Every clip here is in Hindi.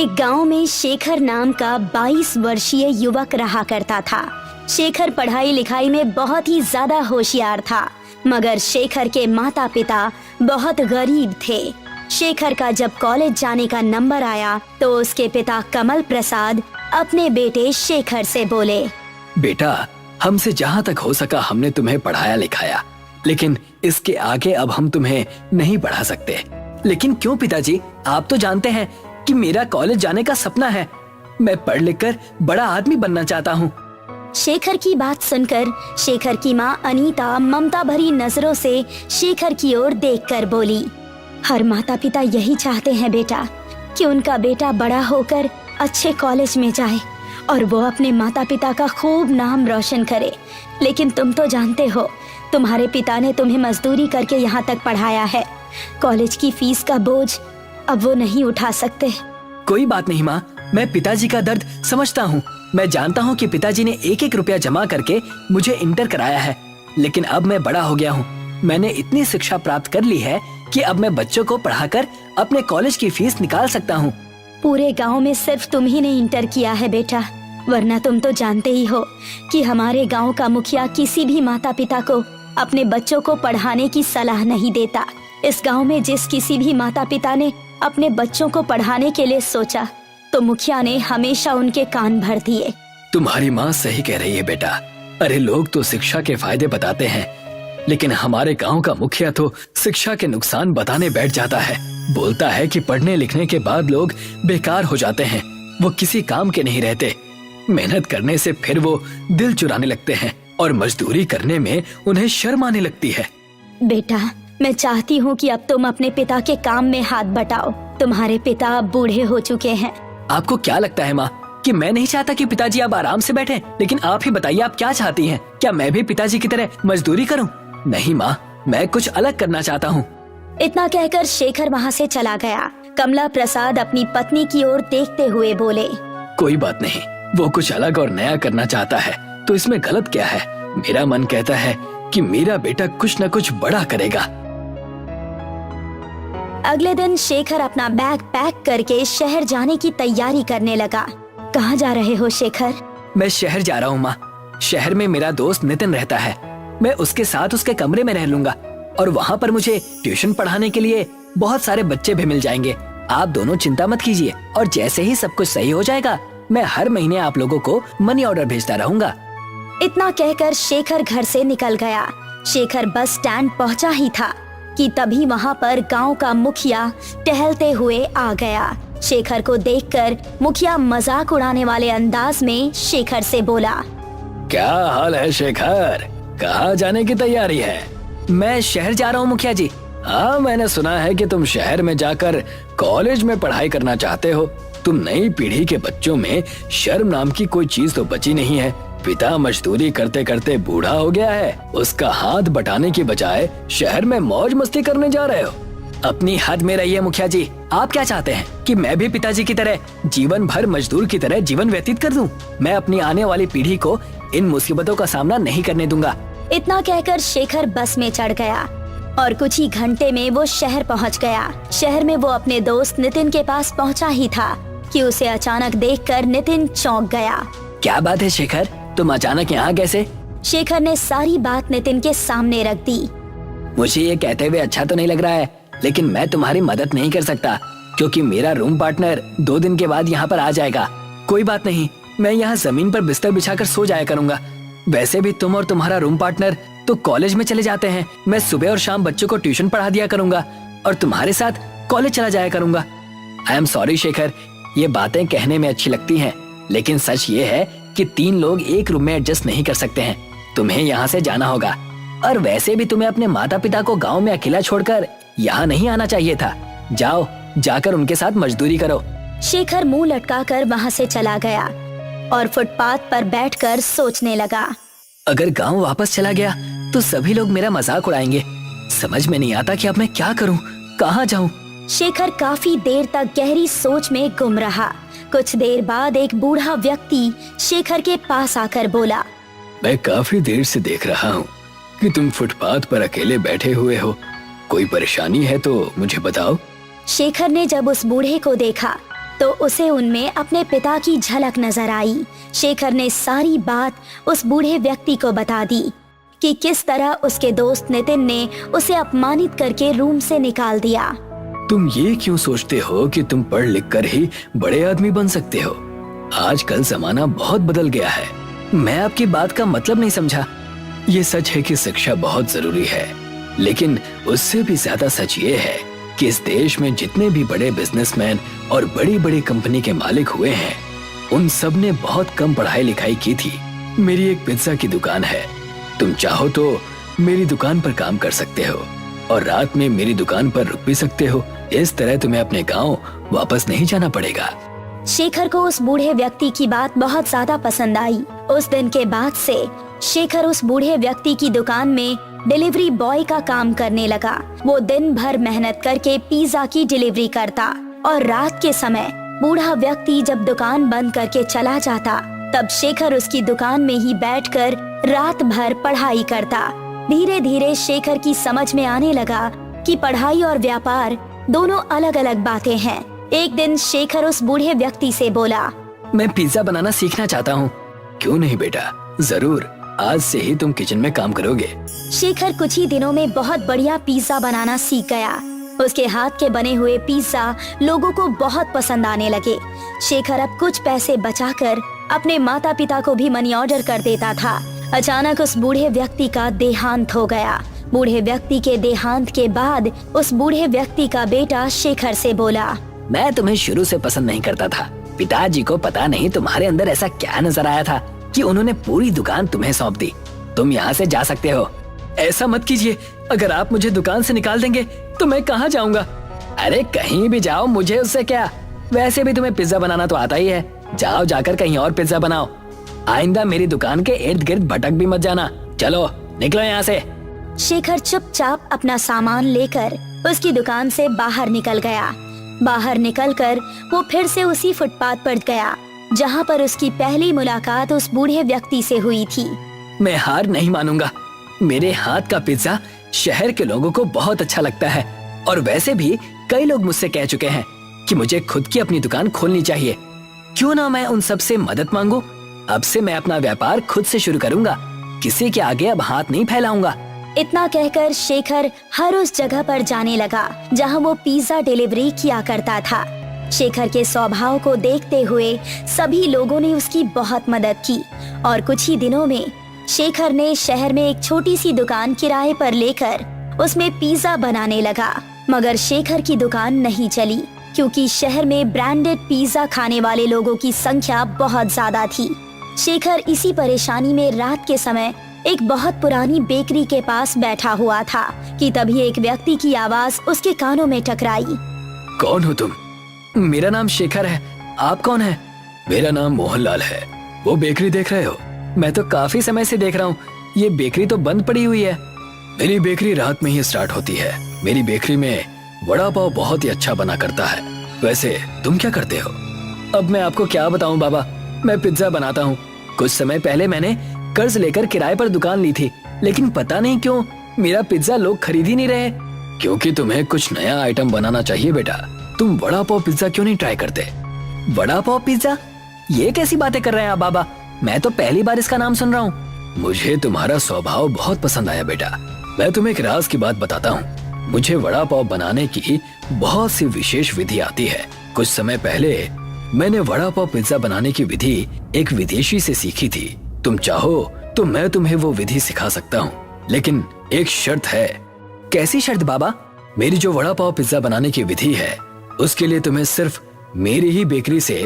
एक गांव में शेखर नाम का 22 वर्षीय युवक रहा करता था। शेखर पढ़ाई लिखाई में बहुत ही ज्यादा होशियार था, मगर शेखर के माता पिता बहुत गरीब थे। शेखर का जब कॉलेज जाने का नंबर आया तो उसके पिता कमल प्रसाद अपने बेटे शेखर से बोले, बेटा, हमसे जहाँ तक हो सका हमने तुम्हें पढ़ाया लिखाया, लेकिन इसके आगे अब हम तुम्हें नहीं पढ़ा सकते। लेकिन क्यों पिताजी? आप तो जानते हैं कि मेरा कॉलेज जाने का सपना है। मैं पढ़ लिख कर बड़ा आदमी बनना चाहता हूँ। शेखर की बात सुनकर शेखर की माँ अनीता ममता भरी नजरों से शेखर की ओर देखकर बोली, हर माता पिता यही चाहते हैं बेटा कि उनका बेटा बड़ा होकर अच्छे कॉलेज में जाए और वो अपने माता पिता का खूब नाम रोशन करे। लेकिन तुम तो जानते हो, तुम्हारे पिता ने तुम्हें मजदूरी करके यहाँ तक पढ़ाया है। कॉलेज की फीस का बोझ अब वो नहीं उठा सकते। कोई बात नहीं माँ, मैं पिताजी का दर्द समझता हूँ। मैं जानता हूँ कि पिताजी ने एक एक रुपया जमा करके मुझे इंटर कराया है, लेकिन अब मैं बड़ा हो गया हूँ। मैंने इतनी शिक्षा प्राप्त कर ली है कि अब मैं बच्चों को पढ़ाकर अपने कॉलेज की फीस निकाल सकता हूँ। पूरे गांव में सिर्फ तुम ही ने इंटर किया है बेटा, वरना तुम तो जानते ही हो कि हमारे गांव का मुखिया किसी भी माता पिता को अपने बच्चों को पढ़ाने की सलाह नहीं देता। इस गांव में जिस किसी भी माता पिता ने अपने बच्चों को पढ़ाने के लिए सोचा तो मुखिया ने हमेशा उनके कान भर दिए। तुम्हारी माँ सही कह रही है बेटा। अरे लोग तो शिक्षा के फायदे बताते हैं, लेकिन हमारे गांव का मुखिया तो शिक्षा के नुकसान बताने बैठ जाता है। बोलता है कि पढ़ने लिखने के बाद लोग बेकार हो जाते हैं, वो किसी काम के नहीं रहते। मेहनत करने से फिर वो दिल चुराने लगते हैं और मजदूरी करने में उन्हें शर्म आने लगती है। बेटा, मैं चाहती हूँ कि अब तुम अपने पिता के काम में हाथ बटाओ। तुम्हारे पिता अब बूढ़े हो चुके हैं। आपको क्या लगता है माँ कि मैं नहीं चाहता कि पिताजी अब आराम से बैठें? लेकिन आप ही बताइए, आप क्या चाहती हैं? क्या मैं भी पिताजी की तरह मजदूरी करूं? नहीं माँ, मैं कुछ अलग करना चाहता हूँ। इतना कहकर शेखर वहाँ से चला गया। कमला प्रसाद अपनी पत्नी की ओर देखते हुए बोले, कोई बात नहीं, वो कुछ अलग और नया करना चाहता है तो इसमें गलत क्या है? मेरा मन कहता है कि मेरा बेटा कुछ न कुछ बड़ा करेगा। अगले दिन शेखर अपना बैग पैक करके शहर जाने की तैयारी करने लगा। कहाँ जा रहे हो शेखर? मैं शहर जा रहा हूँ माँ। शहर में मेरा दोस्त नितिन रहता है। मैं उसके साथ उसके कमरे में रह लूंगा और वहाँ पर मुझे ट्यूशन पढ़ाने के लिए बहुत सारे बच्चे भी मिल जाएंगे। आप दोनों चिंता मत कीजिए और जैसे ही सब कुछ सही हो जाएगा मैं हर महीने आप लोगों को मनी ऑर्डर भेजता रहूंगा। इतना कहकर शेखर घर से निकल गया। शेखर बस स्टैंड पहुंचा ही था कि तभी वहाँ पर गांव का मुखिया टहलते हुए आ गया। शेखर को देखकर मुखिया मजाक उड़ाने वाले अंदाज में शेखर से बोला, क्या हाल है शेखर? कहाँ जाने की तैयारी है? मैं शहर जा रहा हूँ मुखिया जी। हाँ, मैंने सुना है कि तुम शहर में जाकर कॉलेज में पढ़ाई करना चाहते हो। तुम नई पीढ़ी के बच्चों में शर्म नाम की कोई चीज तो बची नहीं है। पिता मजदूरी करते करते बूढ़ा हो गया है, उसका हाथ बटाने की बजाय शहर में मौज मस्ती करने जा रहे हो। अपनी हद में रहिए मुखिया जी। आप क्या चाहते हैं कि मैं भी पिताजी की तरह जीवन भर मजदूर की तरह जीवन व्यतीत कर दूं? मैं अपनी आने वाली पीढ़ी को इन मुसीबतों का सामना नहीं करने दूंगा। इतना कहकर शेखर बस में चढ़ गया और कुछ ही घंटे में वो शहर पहुंच गया। शहर में वो अपने दोस्त नितिन के पास पहुंचा ही था कि उसे अचानक देखकर नितिन चौंक गया। क्या बात है शेखर, तुम अचानक यहाँ कैसे? शेखर ने सारी बात नितिन के सामने रख दी। मुझे ये कहते हुए अच्छा तो नहीं लग रहा है, लेकिन मैं तुम्हारी मदद नहीं कर सकता क्योंकि मेरा रूम पार्टनर 2 दिन के बाद यहाँ पर आ जाएगा। कोई बात नहीं, मैं यहाँ जमीन पर बिस्तर बिछाकर सो जाया करूंगा। वैसे भी तुम और तुम्हारा रूम पार्टनर तो कॉलेज में चले जाते हैं। मैं सुबह और शाम बच्चों को ट्यूशन पढ़ा दिया करूंगा और तुम्हारे साथ कॉलेज चला जाया करूंगा। आई एम सॉरी शेखर, ये बातें कहने में अच्छी लगती हैं, लेकिन सच ये है कि 3 लोग एक रूम में एडजस्ट नहीं कर सकते हैं। तुम्हें यहाँ से जाना होगा और वैसे भी तुम्हें अपने माता पिता को गाँव में अकेला छोड़कर यहाँ नहीं आना चाहिए था। जाओ, जाकर उनके साथ मजदूरी करो। शेखर मुंह लटकाकर वहाँ से चला गया और फुटपाथ पर बैठकर सोचने लगा। अगर गांव वापस चला गया तो सभी लोग मेरा मजाक उड़ाएंगे। समझ में नहीं आता कि अब मैं क्या करूं, कहां जाऊं। शेखर काफी देर तक गहरी सोच में गुम रहा। कुछ देर बाद एक बूढ़ा व्यक्ति शेखर के पास आकर बोला, मैं काफी देर से देख रहा हूँ कि तुम फुटपाथ पर अकेले बैठे हुए हो। कोई परेशानी है तो मुझे बताओ। शेखर ने जब उस बूढ़े को देखा तो उसे उनमें अपने पिता की झलक नजर आई। शेखर ने सारी बात उस बूढ़े व्यक्ति को बता दी कि किस तरह उसके दोस्त नितिन ने उसे अपमानित करके रूम से निकाल दिया। तुम ये क्यों सोचते हो कि तुम पढ़ लिख कर ही बड़े आदमी बन सकते हो? आजकल जमाना बहुत बदल गया है। मैं आपकी बात का मतलब नहीं समझा। ये सच है कि शिक्षा बहुत जरूरी है, लेकिन उससे भी ज्यादा सच ये है कि इस देश में जितने भी बड़े बिजनेसमैन और बड़ी बड़ी कंपनी के मालिक हुए हैं, उन सब ने बहुत कम पढ़ाई लिखाई की थी। मेरी एक पिज्जा की दुकान है। तुम चाहो तो मेरी दुकान पर काम कर सकते हो और रात में मेरी दुकान पर रुक भी सकते हो। इस तरह तुम्हें अपने गांव वापस नहीं जाना पड़ेगा। शेखर को उस बूढ़े व्यक्ति की बात बहुत ज्यादा पसंद आई। उस दिन के बाद से शेखर उस बूढ़े व्यक्ति की दुकान में डिलीवरी बॉय का काम करने लगा। वो दिन भर मेहनत करके पिज्जा की डिलीवरी करता और रात के समय बूढ़ा व्यक्ति जब दुकान बंद करके चला जाता, तब शेखर उसकी दुकान में ही बैठकर रात भर पढ़ाई करता। धीरे धीरे शेखर की समझ में आने लगा कि पढ़ाई और व्यापार दोनों अलग अलग बातें हैं। एक दिन शेखर उस बूढ़े व्यक्ति से बोला, मैं पिज्जा बनाना सीखना चाहता हूँ। क्यों नहीं बेटा, जरूर, आज से ही तुम किचन में काम करोगे। शेखर कुछ ही दिनों में बहुत बढ़िया पिज्जा बनाना सीख गया। उसके हाथ के बने हुए पिज्जा लोगों को बहुत पसंद आने लगे। शेखर अब कुछ पैसे बचाकर अपने माता पिता को भी मनी ऑर्डर कर देता था। अचानक उस बूढ़े व्यक्ति का देहांत हो गया। बूढ़े व्यक्ति के देहांत के बाद उस बूढ़े व्यक्ति का बेटा शेखर से बोला, मैं तुम्हें शुरू से पसंद नहीं करता था। पिताजी को पता नहीं तुम्हारे अंदर ऐसा क्या नजर आया था कि उन्होंने पूरी दुकान तुम्हें सौंप दी। तुम यहाँ से जा सकते हो। ऐसा मत कीजिए। अगर आप मुझे दुकान से निकाल देंगे तो मैं कहाँ जाऊँगा? अरे कहीं भी जाओ, मुझे उससे क्या। वैसे भी तुम्हें पिज्जा बनाना तो आता ही है। जाओ, जाकर कहीं और पिज्जा बनाओ। आइंदा मेरी दुकान के इर्द गिर्द भटक भी मत जाना। चलो निकलो यहाँ से। शेखर चुपचाप अपना सामान लेकर उसकी दुकान से बाहर निकल गया। बाहर निकलकर वो फिर से उसी फुटपाथ पर गया जहाँ पर उसकी पहली मुलाकात उस बूढ़े व्यक्ति से हुई थी। मैं हार नहीं मानूंगा। मेरे हाथ का पिज्जा शहर के लोगों को बहुत अच्छा लगता है और वैसे भी कई लोग मुझसे कह चुके हैं कि मुझे खुद की अपनी दुकान खोलनी चाहिए। क्यों ना मैं उन सब से मदद मांगू। अब से मैं अपना व्यापार खुद से शुरू करूंगा। किसी के आगे अब हाथ नहीं फैलाऊंगा। इतना कहकर शेखर हर उस जगह पर जाने लगा जहां वो पिज्जा डिलीवरी किया करता था। शेखर के स्वभाव को देखते हुए सभी लोगों ने उसकी बहुत मदद की और कुछ ही दिनों में शेखर ने शहर में एक छोटी सी दुकान किराए पर लेकर उसमें पिज्जा बनाने लगा। मगर शेखर की दुकान नहीं चली क्योंकि शहर में ब्रांडेड पिज्जा खाने वाले लोगों की संख्या बहुत ज्यादा थी। शेखर इसी परेशानी में रात के समय एक बहुत पुरानी बेकरी के पास बैठा हुआ था कि तभी एक व्यक्ति की आवाज उसके कानों में टकराई। कौन हो तुम? मेरा नाम शेखर है। आप कौन हैं? मेरा नाम मोहनलाल है। वो बेकरी देख रहे हो? मैं तो काफी समय से देख रहा हूँ। ये बेकरी तो बंद पड़ी हुई है। मेरी बेकरी रात में ही स्टार्ट होती है। मेरी बेकरी में वड़ा पाव बहुत ही अच्छा बना करता है। वैसे तुम क्या करते हो? अब मैं आपको क्या बताऊं बाबा, मैं पिज्जा बनाता हूँ। कुछ समय पहले मैंने कर्ज लेकर किराए पर दुकान ली थी, लेकिन पता नहीं क्यों मेरा पिज्जा लोग खरीद ही नहीं रहे। क्योंकि तुम्हें कुछ नया आइटम बनाना चाहिए बेटा। तुम वड़ा पाव पिज्जा क्यों नहीं ट्राई करते? वड़ा पाव पिज्जा? ये कैसी बातें कर रहे हैं आप बाबा? मैं तो पहली बार इसका नाम सुन रहा हूँ। मुझे तुम्हारा स्वभाव बहुत पसंद आया बेटा। मैं तुम्हें एक राज की बात बताता हूँ। मुझे वड़ा पाव बनाने की बहुत सी विशेष विधि आती है। कुछ समय पहले मैंने वड़ा पाव पिज्जा बनाने की विधि एक विदेशी से सीखी थी। तुम चाहो तो मैं तुम्हें वो विधि सिखा सकता हूँ, लेकिन एक शर्त है। कैसी शर्त बाबा? मेरी जो वड़ा पाव पिज्जा बनाने की विधि है उसके लिए तुम्हें सिर्फ मेरी ही बेकरी से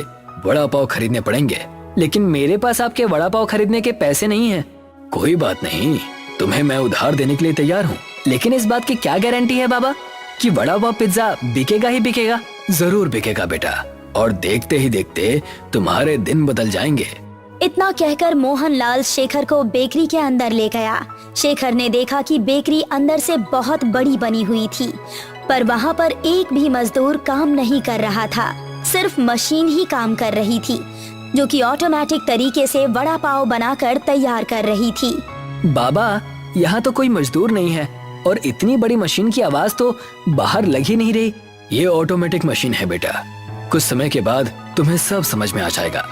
वड़ा पाव खरीदने पड़ेंगे। लेकिन मेरे पास आपके वड़ा पाव खरीदने के पैसे नहीं हैं। कोई बात नहीं, तुम्हें मैं उधार देने के लिए तैयार हूँ। लेकिन इस बात की क्या गारंटी है बाबा कि वड़ा पाव पिज्जा बिकेगा ही बिकेगा? जरूर बिकेगा बेटा, और देखते ही देखते तुम्हारे दिन बदल जाएंगे। इतना कहकर मोहनलाल शेखर को बेकरी के अंदर ले गया। शेखर ने देखा कि बेकरी अंदर से बहुत बड़ी बनी हुई थी, पर वहाँ पर एक भी मजदूर काम नहीं कर रहा था। सिर्फ मशीन ही काम कर रही थी, जो कि ऑटोमेटिक तरीके से वड़ा पाव बनाकर तैयार कर रही थी। बाबा, यहाँ तो कोई मजदूर नहीं है और इतनी बड़ी मशीन की आवाज तो बाहर लग ही नहीं रही। ये ऑटोमेटिक मशीन है बेटा। कुछ समय के बाद तुम्हें सब समझ में आ जाएगा।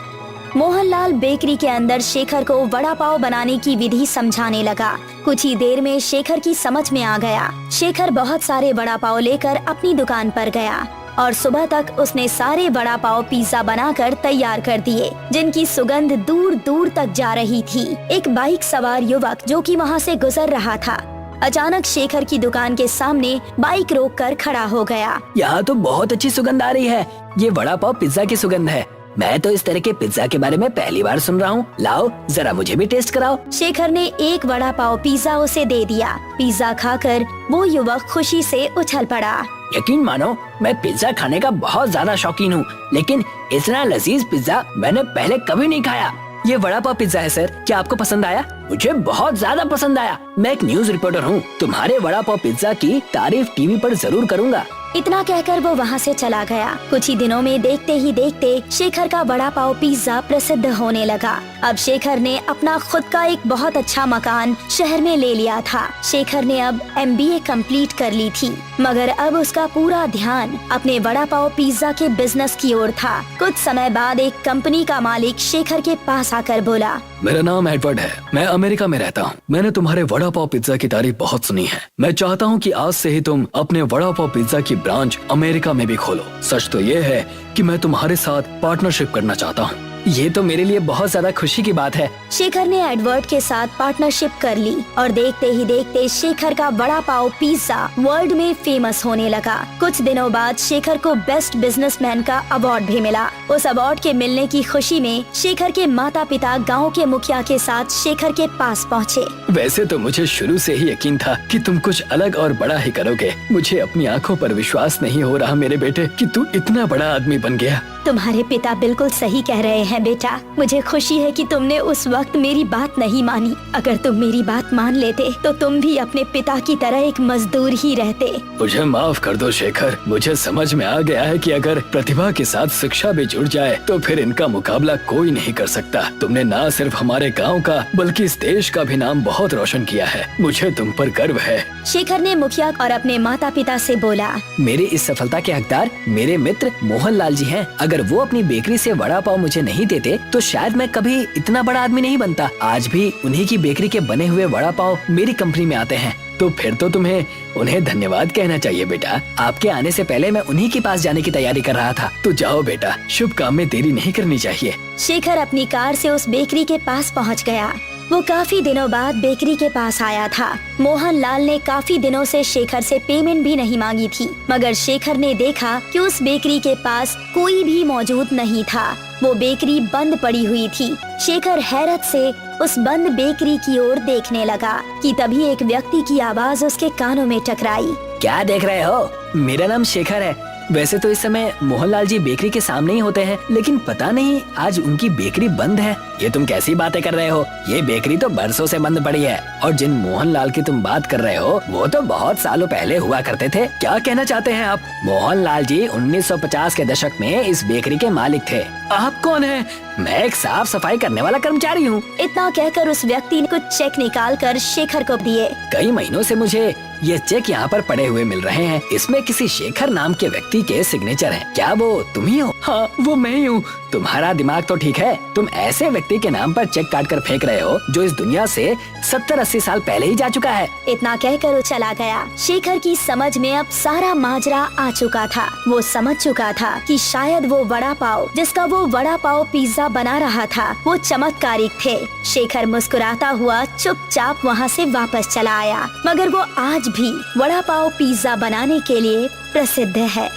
मोहनलाल बेकरी के अंदर शेखर को वड़ा पाव बनाने की विधि समझाने लगा। कुछ ही देर में शेखर की समझ में आ गया। शेखर बहुत सारे वड़ा पाव लेकर अपनी दुकान पर गया और सुबह तक उसने सारे वड़ा पाव पिज्जा बनाकर तैयार कर दिए, जिनकी सुगंध दूर दूर तक जा रही थी। एक बाइक सवार युवक जो कि वहाँ से गुजर रहा था, अचानक शेखर की दुकान के सामने बाइक रोककर खड़ा हो गया। यहाँ तो बहुत अच्छी सुगंध आ रही है। ये वड़ा पाव पिज्जा की सुगंध है। मैं तो इस तरह के पिज्जा के बारे में पहली बार सुन रहा हूँ। लाओ जरा मुझे भी टेस्ट कराओ। शेखर ने एक वड़ा पाव पिज्जा उसे दे दिया। पिज्जा खाकर वो युवक खुशी से उछल पड़ा। यकीन मानो, मैं पिज्जा खाने का बहुत ज्यादा शौकीन हूँ, लेकिन इतना लजीज पिज्जा मैंने पहले कभी नहीं खाया। ये वड़ा पाव पिज्जा है सर, क्या आपको पसंद आया? मुझे बहुत ज्यादा पसंद आया। मैं एक न्यूज रिपोर्टर हूँ, तुम्हारे वड़ा पाव पिज्जा की तारीफ टीवी पर जरूर करूँगा। इतना कहकर वो वहाँ से चला गया। कुछ ही दिनों में देखते ही देखते शेखर का वड़ा पाव पिज्जा प्रसिद्ध होने लगा। अब शेखर ने अपना खुद का एक बहुत अच्छा मकान शहर में ले लिया था। शेखर ने अब MBA कंप्लीट कर ली थी, मगर अब उसका पूरा ध्यान अपने वड़ा पाव पिज्जा के बिजनेस की ओर था। कुछ समय बाद एक कंपनी का मालिक शेखर के पास आकर बोला, मेरा नाम एडवर्ड है, मैं अमेरिका में रहता हूँ। मैंने तुम्हारे वड़ा पाव पिज्जा की तारीफ बहुत सुनी है। मैं चाहता हूँ कि आज से ही तुम अपने वड़ा पाव पिज्जा की ब्रांच अमेरिका में भी खोलो। सच तो ये है कि मैं तुम्हारे साथ पार्टनरशिप करना चाहता हूँ। ये तो मेरे लिए बहुत ज्यादा खुशी की बात है। शेखर ने एडवर्ड के साथ पार्टनरशिप कर ली और देखते ही देखते शेखर का वड़ा पाव पिज्जा वर्ल्ड में फेमस होने लगा। कुछ दिनों बाद शेखर को बेस्ट बिजनेसमैन का अवार्ड भी मिला। उस अवार्ड के मिलने की खुशी में शेखर के माता पिता गांव के मुखिया के साथ शेखर के पास पहुँचे। वैसे तो मुझे शुरू से ही यकीन था कि तुम कुछ अलग और बड़ा ही करोगे। मुझे अपनी आंखों पर विश्वास नहीं हो रहा मेरे बेटे कि तू इतना बड़ा आदमी बन गया। तुम्हारे पिता बिल्कुल सही कह रहे हैं बेटा। मुझे खुशी है कि तुमने उस वक्त मेरी बात नहीं मानी। अगर तुम मेरी बात मान लेते तो तुम भी अपने पिता की तरह एक मजदूर ही रहते। मुझे माफ कर दो शेखर। मुझे समझ में आ गया है कि अगर प्रतिभा के साथ शिक्षा भी जुड़ जाए तो फिर इनका मुकाबला कोई नहीं कर सकता। तुमने न सिर्फ हमारे गाँव का बल्कि इस देश का भी नाम बहुत रोशन किया है। मुझे तुम पर गर्व है। शेखर ने मुखिया और अपने माता पिता से बोला, मेरी इस सफलता के हकदार मेरे मित्र मोहनलाल जी हैं। अगर वो अपनी बेकरी से वड़ा पाव मुझे नहीं देते तो शायद मैं कभी इतना बड़ा आदमी नहीं बनता। आज भी उन्हीं की बेकरी के बने हुए वड़ा पाव मेरी कंपनी में आते हैं। तो फिर तो तुम्हें उन्हें धन्यवाद कहना चाहिए बेटा। आपके आने से पहले मैं उन्हीं के पास जाने की तैयारी कर रहा था। तो जाओ बेटा, शुभ काम में देरी नहीं करनी चाहिए। शेखर अपनी कार से उस बेकरी के पास पहुंच गया। वो काफी दिनों बाद बेकरी के पास आया था। मोहनलाल ने काफी दिनों से शेखर से पेमेंट भी नहीं मांगी थी, मगर शेखर ने देखा कि उस बेकरी के पास कोई भी मौजूद नहीं था। वो बेकरी बंद पड़ी हुई थी। शेखर हैरत से उस बंद बेकरी की ओर देखने लगा कि तभी एक व्यक्ति की आवाज उसके कानों में टकराई। क्या देख रहे हो? मेरा नाम शेखर है। वैसे तो इस समय मोहनलाल जी बेकरी के सामने ही होते हैं, लेकिन पता नहीं आज उनकी बेकरी बंद है। ये तुम कैसी बातें कर रहे हो? ये बेकरी तो बरसों से बंद पड़ी है और जिन मोहनलाल की तुम बात कर रहे हो वो तो बहुत सालों पहले हुआ करते थे। क्या कहना चाहते हैं आप? मोहनलाल जी 1950 के दशक में इस बेकरी के मालिक थे। आप कौन हैं? मैं एक साफ सफाई करने वाला कर्मचारी हूँ। इतना कहकर उस व्यक्ति ने कुछ चेक निकाल कर शेखर को दिए। कई महीनों से मुझे ये चेक यहाँ पर पड़े हुए मिल रहे हैं। इसमें किसी शेखर नाम के व्यक्ति के सिग्नेचर हैं। क्या वो तुम ही हो? हाँ, वो मैं ही हूँ। तुम्हारा दिमाग तो ठीक है। तुम ऐसे व्यक्ति के नाम पर चेक काट कर फेंक रहे हो जो इस दुनिया से 70-80 साल पहले ही जा चुका है। इतना कहकर वो चला गया। शेखर की समझ में अब सारा माजरा आ चुका था। वो समझ चुका था कि शायद वो वड़ा पाव जिसका वो वड़ा पाव पिज्जा बना रहा था वो चमत्कारिक थे। शेखर मुस्कुराता हुआ चुपचाप वहाँ से वापस चला आया, मगर वो आज भी वड़ा पाव पिज्जा बनाने के लिए प्रसिद्ध है।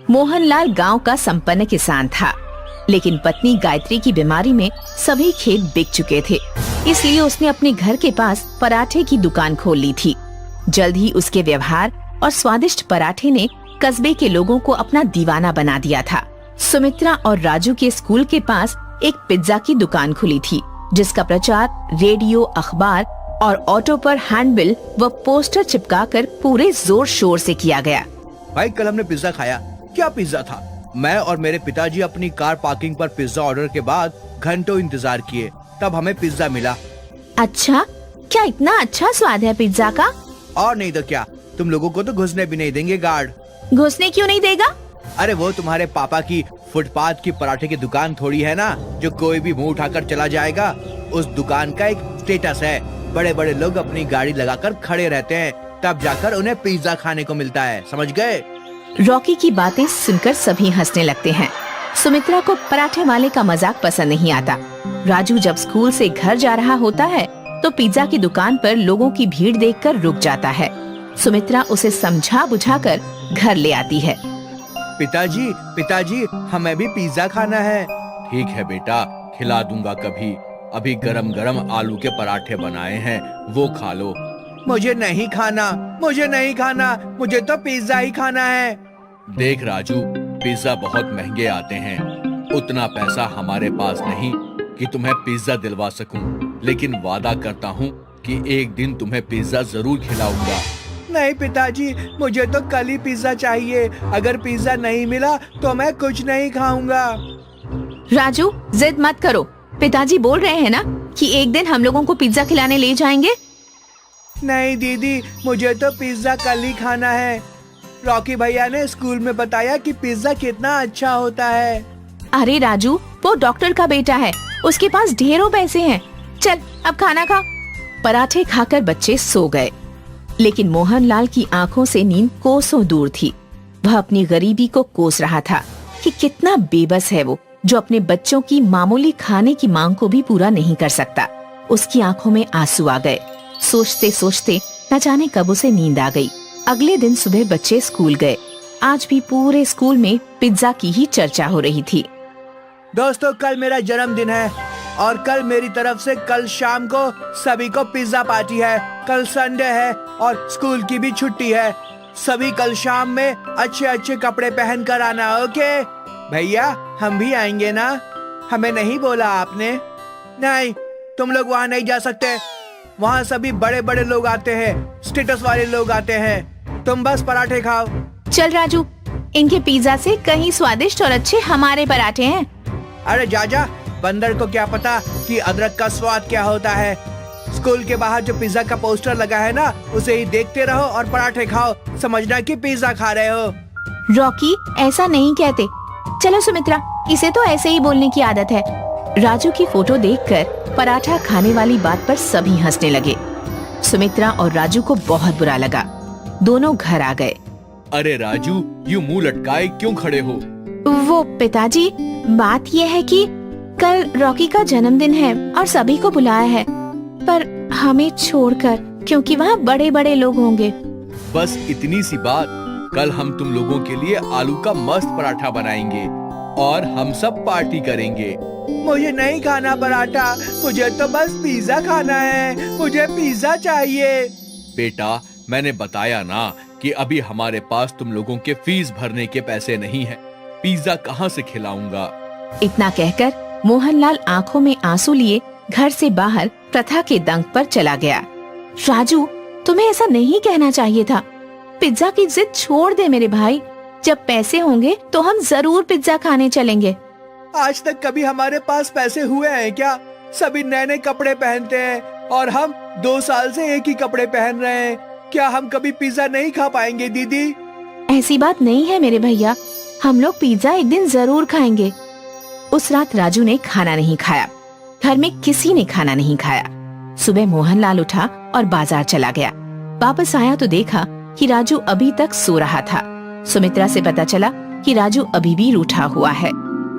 मोहनलाल गांव का संपन्न किसान था, लेकिन पत्नी गायत्री की बीमारी में सभी खेत बिक चुके थे। इसलिए उसने अपने घर के पास पराठे की दुकान खोल ली थी। जल्द ही उसके व्यवहार और स्वादिष्ट पराठे ने कस्बे के लोगों को अपना दीवाना बना दिया था। सुमित्रा और राजू के स्कूल के पास एक पिज्जा की दुकान खुली थी, जिसका प्रचार रेडियो, अखबार और ऑटो पर हैंडबिल व पोस्टर चिपकाकर पूरे जोर शोर से किया गया। भाई, कल हमने पिज्जा खाया। क्या पिज्जा था? मैं और मेरे पिताजी अपनी कार पार्किंग पर पिज्जा ऑर्डर के बाद घंटों इंतजार किए, तब हमें पिज्जा मिला। अच्छा, क्या इतना अच्छा स्वाद है पिज्जा का? और नहीं तो क्या, तुम लोगों को तो घुसने भी नहीं देंगे गार्ड। घुसने क्यों नहीं देगा? अरे वो तुम्हारे पापा की फुटपाथ की पराठे की दुकान थोड़ी है ना, जो कोई भी मुंह उठाकर चला जाएगा। उस दुकान का एक स्टेटस है, बड़े बड़े लोग अपनी गाड़ी लगाकर खड़े रहते हैं, तब जाकर उन्हें पिज्जा खाने को मिलता है, समझ गए? रॉकी की बातें सुनकर सभी हंसने लगते हैं। सुमित्रा को पराठे वाले का मजाक पसंद नहीं आता। राजू जब स्कूल से घर जा रहा होता है तो पिज्जा की दुकान पर लोगों की भीड़ देखकर रुक जाता है। सुमित्रा उसे समझा बुझाकर घर ले आती है। पिताजी, पिताजी, हमें भी पिज्जा खाना है। ठीक है बेटा, खिला दूंगा कभी। अभी गरम गरम आलू के पराठे बनाए हैं, वो खा लो। मुझे नहीं खाना, मुझे नहीं खाना, मुझे तो पिज्जा ही खाना है। देख राजू, पिज्जा बहुत महंगे आते हैं, उतना पैसा हमारे पास नहीं कि तुम्हें पिज्जा दिलवा सकूं, लेकिन वादा करता हूं कि एक दिन तुम्हें पिज्जा जरूर खिलाऊंगा। नहीं पिताजी, मुझे तो कल ही पिज्जा चाहिए। अगर पिज्जा नहीं मिला तो मैं कुछ नहीं खाऊंगा। राजू, जिद मत करो। पिताजी बोल रहे हैं ना कि एक दिन हम लोगों को पिज्जा खिलाने ले जाएंगे। नहीं दीदी, मुझे तो पिज्जा कल ही खाना है। रॉकी भैया ने स्कूल में बताया कि पिज्जा कितना अच्छा होता है। अरे राजू, वो डॉक्टर का बेटा है, उसके पास ढेरों पैसे हैं। चल अब खाना खा। पराठे खाकर बच्चे सो गए, लेकिन मोहनलाल की आंखों से नींद कोसों दूर थी। वह अपनी गरीबी को कोस रहा था कि कितना बेबस है वो, जो अपने बच्चों की मामूली खाने की मांग को भी पूरा नहीं कर सकता। उसकी आंखों में आंसू आ गए। सोचते सोचते न जाने कब उसे नींद आ गई। अगले दिन सुबह बच्चे स्कूल गए। आज भी पूरे स्कूल में पिज्जा की ही चर्चा हो रही थी। दोस्तों, कल मेरा जन्मदिन है और कल मेरी तरफ से कल शाम को सभी को पिज्जा पार्टी है। कल संडे है और स्कूल की भी छुट्टी है। सभी कल शाम में अच्छे अच्छे कपड़े पहन कर आना, ओके? भैया, हम भी आएंगे ना? हमें नहीं बोला आपने? नहीं, तुम लोग वहाँ नहीं जा सकते। वहाँ सभी बड़े बड़े लोग आते हैं, स्टेटस वाले लोग आते हैं। तुम बस पराठे खाओ। चल राजू, इनके पिज्जा से कहीं स्वादिष्ट और अच्छे हमारे पराठे हैं। अरे जा, बंदर को क्या पता कि अदरक का स्वाद क्या होता है। स्कूल के बाहर जो पिज्जा का पोस्टर लगा है ना, उसे ही देखते रहो और पराठे खाओ, समझना कि पिज्जा खा रहे हो। रॉकी, ऐसा नहीं कहते। चलो सुमित्रा, इसे तो ऐसे ही बोलने की आदत है। राजू की फोटो देखकर पराठा खाने वाली बात पर सभी हंसने लगे। सुमित्रा और राजू को बहुत बुरा लगा। दोनों घर आ गए। अरे राजू, यूं मुंह लटकाए क्यों खड़े हो? वो पिताजी, बात ये है कि कल रॉकी का जन्मदिन है और सभी को बुलाया है, पर हमें छोड़कर, क्योंकि वहाँ बड़े बड़े लोग होंगे। बस इतनी सी बात। कल हम तुम लोगों के लिए आलू का मस्त पराठा बनाएंगे और हम सब पार्टी करेंगे। मुझे नहीं खाना पराठा, मुझे तो बस पिज्जा खाना है। मुझे पिज्जा चाहिए। बेटा, मैंने बताया ना कि अभी हमारे पास तुम लोगों के फीस भरने के पैसे नहीं है। पिज्जा कहाँ से खिलाऊंगा? इतना कहकर मोहनलाल आंखों में आंसू लिए घर से बाहर प्रथा के दंग पर चला गया। राजू, तुम्हें ऐसा नहीं कहना चाहिए था। पिज्जा की जिद छोड़ दे मेरे भाई। जब पैसे होंगे तो हम जरूर पिज्जा खाने चलेंगे। आज तक कभी हमारे पास पैसे हुए हैं क्या? सभी नए नए कपड़े पहनते हैं और हम 2 साल से एक ही कपड़े पहन रहे हैं। क्या हम कभी पिज्जा नहीं खा पाएंगे दीदी? ऐसी बात नहीं है मेरे भैया, हम लोग पिज्जा एक दिन जरूर खाएंगे। उस रात राजू ने खाना नहीं खाया। घर में किसी ने खाना नहीं खाया। सुबह मोहनलाल उठा और बाजार चला गया। वापस आया तो देखा कि राजू अभी तक सो रहा था। सुमित्रा से पता चला कि राजू अभी भी रूठा हुआ है,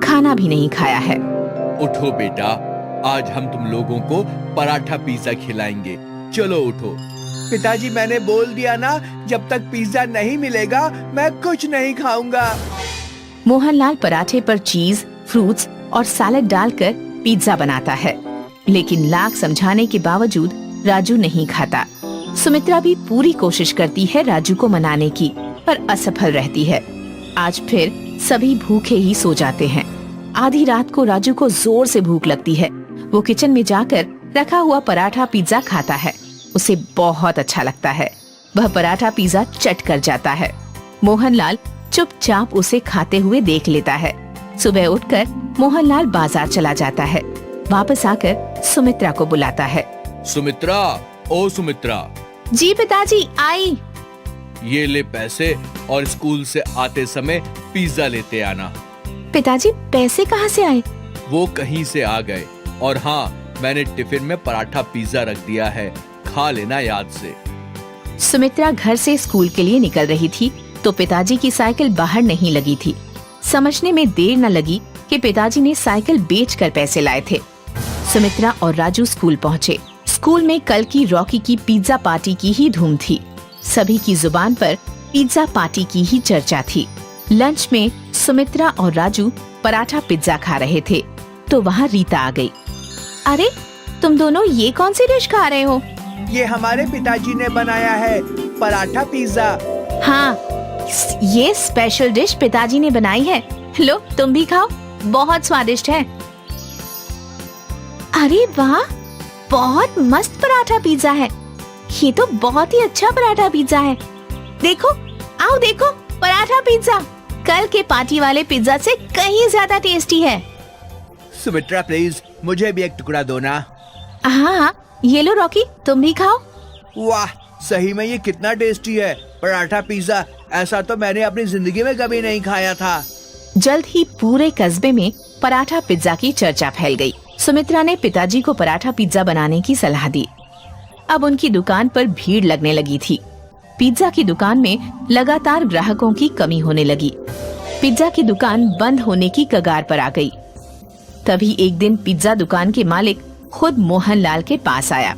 खाना भी नहीं खाया है। उठो बेटा, आज हम तुम लोगों को पराठा पिज्जा खिलाएंगे। चलो उठो। पिताजी, मैंने बोल दिया ना, जब तक पिज्जा नहीं मिलेगा मैं कुछ नहीं खाऊंगा। मोहनलाल पराठे पर चीज, फ्रूट्स और सैलेड डालकर पिज्जा बनाता है, लेकिन लाख समझाने के बावजूद राजू नहीं खाता। सुमित्रा भी पूरी कोशिश करती है राजू को मनाने की, पर असफल रहती है। आज फिर सभी भूखे ही सो जाते हैं। आधी रात को राजू को जोर से भूख लगती है। वो किचन में जाकर रखा हुआ पराठा पिज्जा खाता है। उसे बहुत अच्छा लगता है। वह पराठा पिज्जा चट कर जाता है। मोहनलाल चुपचाप उसे खाते हुए देख लेता है। सुबह उठकर मोहनलाल बाजार चला जाता है। वापस आकर सुमित्रा को बुलाता है। सुमित्रा, ओ सुमित्रा। जी पिताजी, आई। ये ले पैसे और स्कूल से आते समय पिज्जा लेते आना। पिताजी पैसे कहाँ से आए? वो कहीं से आ गए। और हाँ, मैंने टिफिन में पराठा पिज्जा रख दिया है, खा लेना याद से। सुमित्रा घर से स्कूल के लिए निकल रही थी तो पिताजी की साइकिल बाहर नहीं लगी थी। समझने में देर न लगी कि पिताजी ने साइकिल बेचकर पैसे लाए थे। सुमित्रा और राजू स्कूल पहुँचे। स्कूल में कल की रॉकी की पिज्जा पार्टी की ही धूम थी। सभी की जुबान पर पिज्जा पार्टी की ही चर्चा थी। लंच में सुमित्रा और राजू पराठा पिज्जा खा रहे थे तो वहाँ रीता आ गई। अरे तुम दोनों ये कौन सी डिश खा रहे हो? ये हमारे पिताजी ने बनाया है, पराठा पिज्जा। हाँ, ये स्पेशल डिश पिताजी ने बनाई है। लो तुम भी खाओ, बहुत स्वादिष्ट है। अरे वाह, बहुत मस्त पराठा पिज्जा है। ये तो बहुत ही अच्छा पराठा पिज्जा है। देखो, आओ देखो, पराठा पिज्जा कल के पार्टी वाले पिज्जा से कहीं ज्यादा टेस्टी है। सुमित्रा प्लीज, मुझे भी एक टुकड़ा दो ना। हाँ, ये लो रॉकी, तुम भी खाओ। वाह, सही में ये कितना टेस्टी है पराठा पिज्जा। ऐसा तो मैंने अपनी जिंदगी में कभी नहीं खाया था। जल्द ही पूरे कस्बे में पराठा पिज्जा की चर्चा फैल गई। सुमित्रा ने पिताजी को पराठा पिज्जा बनाने की सलाह दी। अब उनकी दुकान पर भीड़ लगने लगी थी। पिज्जा की दुकान में लगातार ग्राहकों की कमी होने लगी। पिज्जा की दुकान बंद होने की कगार पर आ गई। तभी एक दिन पिज्जा दुकान के मालिक खुद मोहनलाल के पास आया।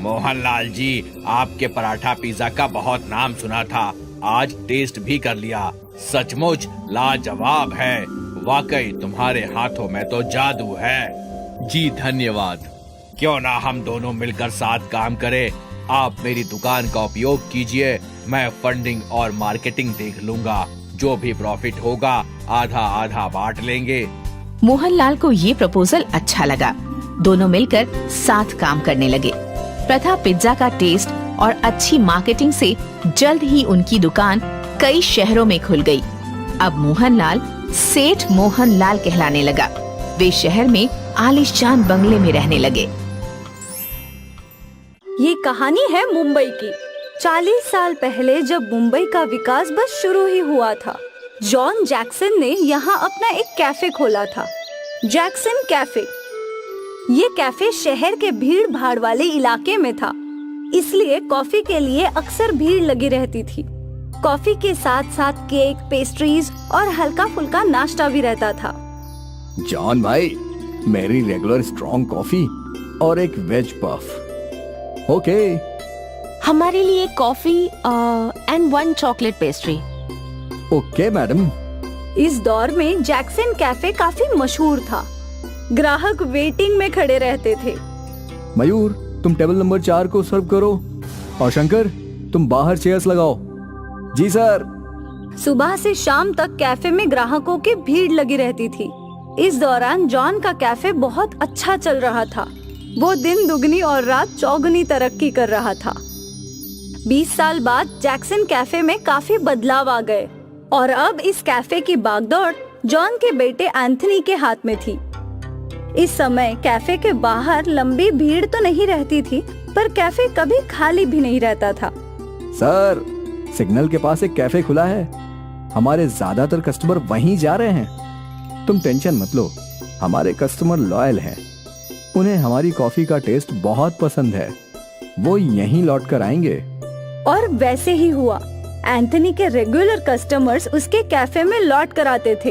मोहनलाल जी, आपके पराठा पिज्जा का बहुत नाम सुना था, आज टेस्ट भी कर लिया। सचमुच लाजवाब है। वाकई तुम्हारे हाथों में तो जादू है। जी धन्यवाद। क्यों ना हम दोनों मिलकर साथ काम करें। आप मेरी दुकान का उपयोग कीजिए, मैं फंडिंग और मार्केटिंग देख लूंगा। जो भी प्रॉफिट होगा आधा आधा बांट लेंगे। मोहनलाल को ये प्रपोजल अच्छा लगा। दोनों मिलकर साथ काम करने लगे। प्रथा पिज्जा का टेस्ट और अच्छी मार्केटिंग से जल्द ही उनकी दुकान कई शहरों में खुल गई। अब मोहनलाल सेठ मोहनलाल कहलाने लगा। वे शहर में आलीशान बंगले में रहने लगे। ये कहानी है मुंबई की। 40 साल पहले जब मुंबई का विकास बस शुरू ही हुआ था, जॉन जैक्सन ने यहाँ अपना एक कैफे खोला था, जैक्सन कैफे। ये कैफे शहर के भीड़ भाड़ वाले इलाके में था, इसलिए कॉफी के लिए अक्सर भीड़ लगी रहती थी। कॉफी के साथ साथ केक, पेस्ट्रीज और हल्का फुल्का नाश्ता भी रहता था। जॉन भाई, मेरी रेगुलर स्ट्रॉन्ग कॉफी और एक वेज पफ। ओके। हमारे लिए coffee and 1 chocolate pastry. Okay madam. इस दौर में जैक्सन कैफे काफी मशहूर था। ग्राहक वेटिंग में खड़े रहते थे। मयूर, तुम टेबल नंबर 4 को सर्व करो और शंकर, तुम बाहर चेयर्स लगाओ। जी सर। सुबह से शाम तक कैफे में ग्राहकों की भीड़ लगी रहती थी। इस दौरान जॉन का कैफे बहुत अच्छा चल रहा था। वो दिन दुगनी और रात चौगुनी तरक्की कर रहा था। 20 साल बाद जैक्सन कैफे में काफी बदलाव आ गए और अब इस कैफे की बागडोर जॉन के बेटे एंथनी के हाथ में थी। इस समय कैफे के बाहर लंबी भीड़ तो नहीं रहती थी, पर कैफे कभी खाली भी नहीं रहता था। सर, सिग्नल के पास एक कैफे खुला है। हमारे ज्यादातर कस्टमर वहीं जा रहे हैं। तुम टेंशन मत लो, हमारे कस्टमर लॉयल हैं। उन्हें हमारी कॉफी का टेस्ट बहुत पसंद है। वो यहीं लौट कर आएंगे। और वैसे ही हुआ। एंथनी के रेगुलर कस्टमर्स उसके कैफे में लौट कर आते थे।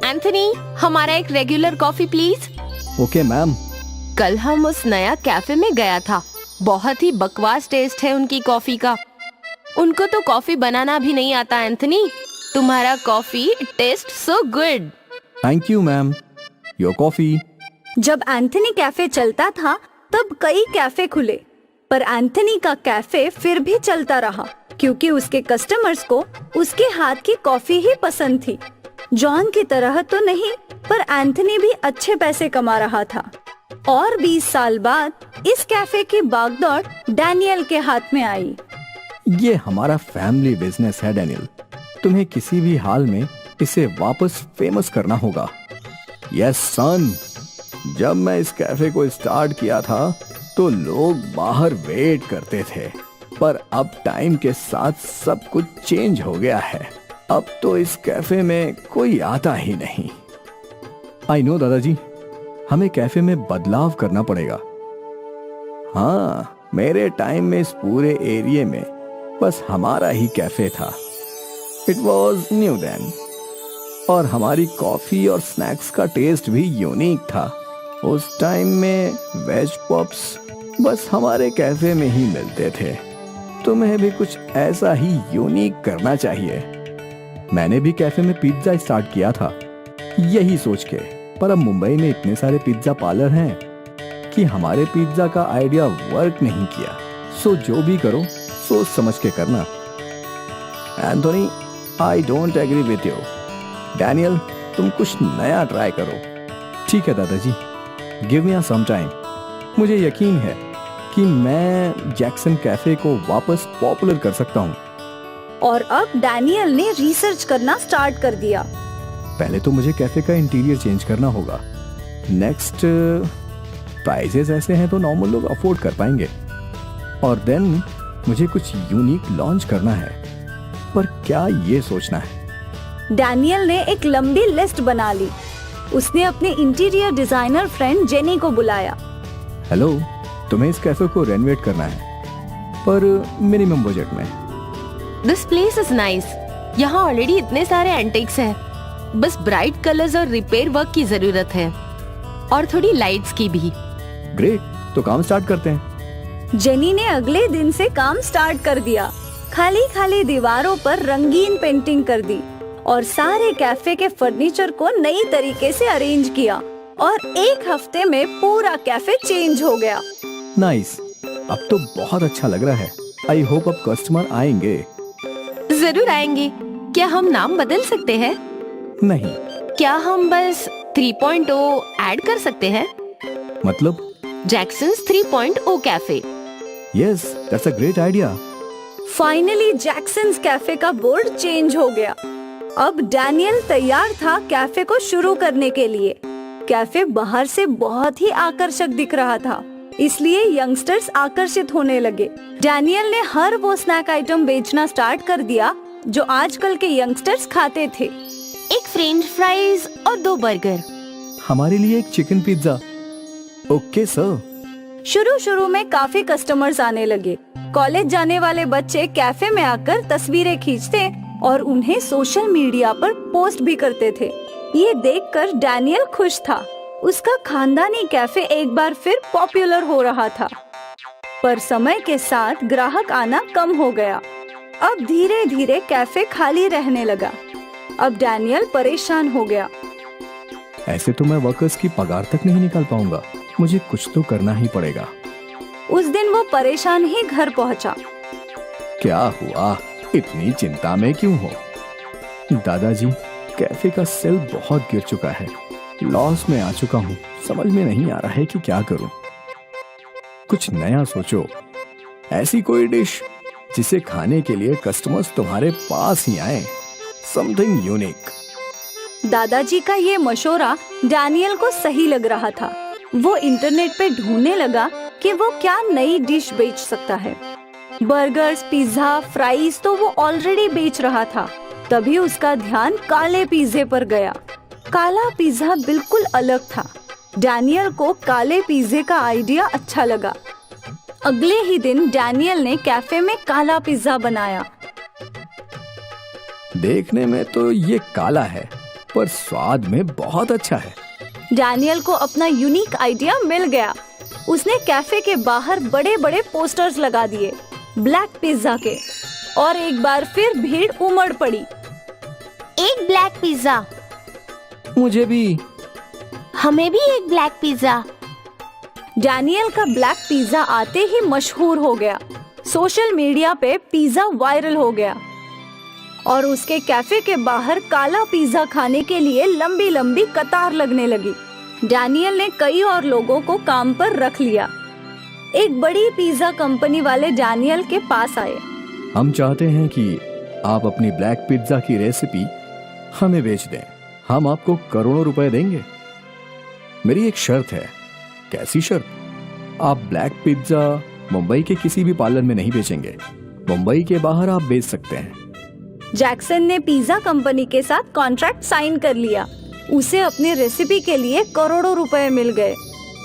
एंथनी, हमारा एक regular coffee please. Okay ma'am. कल हम उस नया कैफे में गया था। बहुत ही बकवास टेस्ट है उनकी कॉफी का। उनको तो कॉफी बनाना भी नहीं आता। एंथनी, तुम्हारा coffee taste so good. Thank you ma'am. Your coffee. जब एंथनी कैफे चलता था तब कई कैफे खुले, पर एंथनी का कैफे फिर भी चलता रहा क्योंकि उसके कस्टमर्स को उसके हाथ की कॉफी ही पसंद थी। जॉन की तरह तो नहीं, पर एंथनी भी अच्छे पैसे कमा रहा था। और 20 साल बाद इस कैफे की बागडोर डैनियल के हाथ में आई। ये हमारा फैमिली बिजनेस है डैनियल। तुम्हें किसी भी हाल में इसे वापस फेमस करना होगा। यस सन। जब मैं इस कैफे को स्टार्ट किया था तो लोग बाहर वेट करते थे। पर अब टाइम के साथ सब कुछ चेंज हो गया है। अब तो इस कैफे में कोई आता ही नहीं। आई नो दादाजी, हमें कैफे में बदलाव करना पड़ेगा। हाँ, मेरे टाइम में इस पूरे एरिया में बस हमारा ही कैफे था। It was new then. और हमारी कॉफी और स्नैक्स का टेस्ट भी यूनिक था। उस टाइम में वेज पॉप्स बस हमारे कैफे में ही मिलते थे। तुम्हें भी कुछ ऐसा ही यूनिक करना चाहिए। मैंने भी कैफे में पिज्जा स्टार्ट किया था यही सोच के, पर अब मुंबई में इतने सारे पिज्जा पार्लर हैं कि हमारे पिज्जा का आइडिया वर्क नहीं किया। सो जो भी करो सोच समझ के करना। Anthony, I don't agree with you. Daniel, तुम कुछ नया ट्राई करो। ठीक है दादाजी, गिव मी सम टाइम। मुझे यकीन है कि मैं जैक्सन कैफे को वापस पॉपुलर कर सकता हूँ। और अब डैनियल ने रिसर्च करना स्टार्ट कर दिया। पहले तो मुझे कैफे का इंटीरियर चेंज करना होगा। नेक्स्ट, प्राइजेस ऐसे हैं तो नॉर्मल लोग अफोर्ड कर पाएंगे। और देन मुझे कुछ यूनिक लॉन्च करना है, पर क्या ये सोचना है। डैनियल ने एक लंबी लिस्ट बना ली। उसने अपने इंटीरियर डिजाइनर फ्रेंड जेनी को बुलाया। हेलो, तुम्हें इस कैफे को रेनोवेट करना है, पर मिनिमम बजट में। This place is nice. यहाँ ऑलरेडी इतने सारे एंटिक्स हैं। बस ब्राइट कलर्स और रिपेयर वर्क की जरूरत है, और थोड़ी लाइट्स की भी। ग्रेट, तो काम स्टार्ट करते हैं। जेनी ने अगले दिन से काम स्टार्ट कर दिया। खाली खाली दीवारों पर रंगीन पेंटिंग कर दी और सारे कैफे के फर्नीचर को नई तरीके से अरेंज किया, और एक हफ्ते में पूरा कैफे चेंज हो गया। नाइस, अब तो बहुत अच्छा लग रहा है। आई होप अब कस्टमर आएंगे। जरूर आएंगे। क्या हम नाम बदल सकते हैं? नहीं। क्या हम बस 3.0 ऐड कर सकते हैं? मतलब? Jackson's 3.0 cafe. Yes, that's a great idea. Finally Jackson's cafe का बोर्ड चेंज हो गया। अब डैनियल तैयार था कैफे को शुरू करने के लिए। कैफे बाहर से बहुत ही आकर्षक दिख रहा था, इसलिए यंगस्टर्स आकर्षित होने लगे। डैनियल ने हर वो स्नैक आइटम बेचना स्टार्ट कर दिया जो आजकल के यंगस्टर्स खाते थे। एक फ्रेंच फ्राइज और 2 बर्गर। हमारे लिए एक चिकन पिज्जा। Okay sir. शुरू में काफी कस्टमर्स आने लगे। कॉलेज जाने वाले बच्चे कैफे में आकर तस्वीरें खींचते और उन्हें सोशल मीडिया पर पोस्ट भी करते थे। ये देखकर डैनियल खुश था। उसका खानदानी कैफे एक बार फिर पॉपुलर हो रहा था। पर समय के साथ ग्राहक आना कम हो गया। अब धीरे धीरे कैफे खाली रहने लगा। अब डैनियल परेशान हो गया। ऐसे तो मैं वर्कर्स की पगार तक नहीं निकाल पाऊंगा। मुझे कुछ तो करना ही पड़ेगा। उस दिन वो परेशान ही घर पहुंचा। क्या हुआ? इतनी चिंता में क्यों हो? दादाजी, कैफे का सेल बहुत गिर चुका है। लॉस में आ चुका हूँ। समझ में नहीं आ रहा है कि क्या करूं। कुछ नया सोचो। ऐसी कोई डिश जिसे खाने के लिए कस्टमर्स तुम्हारे पास ही आए। Something unique. दादाजी का ये मशवरा डैनियल को सही लग रहा था। वो इंटरनेट पे ढूंढने लगा कि वो क्या नई डिश बेच सकता है। बर्गर्स, पिज्जा, फ्राइज तो वो ऑलरेडी बेच रहा था। तभी उसका ध्यान काले पिज्जे पर गया। काला पिज्जा बिल्कुल अलग था। डैनियल को काले पिज्जे का आइडिया अच्छा लगा। अगले ही दिन डैनियल ने कैफे में काला पिज्जा बनाया। देखने में तो ये काला है, पर स्वाद में बहुत अच्छा है। डैनियल को अपना यूनिक आइडिया मिल गया। उसने कैफे के बाहर बड़े बड़े पोस्टर्स लगा दिए ब्लैक पिज्जा के, और एक बार फिर भीड़ उमड़ पड़ी। एक ब्लैक पिज्जा। मुझे भी। हमें भी एक ब्लैक पिज्जा। डैनियल का ब्लैक पिज्जा आते ही मशहूर हो गया। सोशल मीडिया पे पिज्जा वायरल हो गया और उसके कैफे के बाहर काला पिज्जा खाने के लिए लंबी लंबी कतार लगने लगी। डैनियल ने कई और लोगों को काम पर रख लिया। एक बड़ी पिज्जा कंपनी वाले डैनियल के पास आए। हम चाहते हैं कि आप अपनी ब्लैक पिज्जा की रेसिपी हमें बेच दें। हम आपको करोड़ों रुपए देंगे। मेरी एक शर्त है। कैसी शर्त? आप ब्लैक पिज्जा मुंबई के किसी भी पार्लर में नहीं बेचेंगे। मुंबई के बाहर आप बेच सकते हैं। जैक्सन ने पिज्जा कंपनी के साथ कॉन्ट्रैक्ट साइन कर लिया। उसे अपनी रेसिपी के लिए करोड़ों रुपए मिल गए।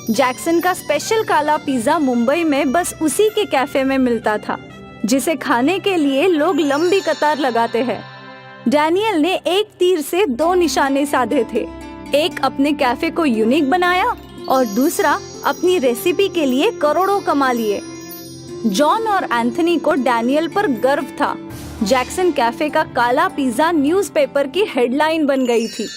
जैक्सन का स्पेशल काला पिज्जा मुंबई में बस उसी के कैफे में मिलता था, जिसे खाने के लिए लोग लंबी कतार लगाते हैं। डैनियल ने एक तीर से 2 निशाने साधे थे। एक अपने कैफे को यूनिक बनाया और दूसरा अपनी रेसिपी के लिए करोड़ों कमा लिए। जॉन और एंथनी को डैनियल पर गर्व था। जैक्सन कैफे का काला पिज्जा न्यूज़पेपर की हेडलाइन बन गई थी।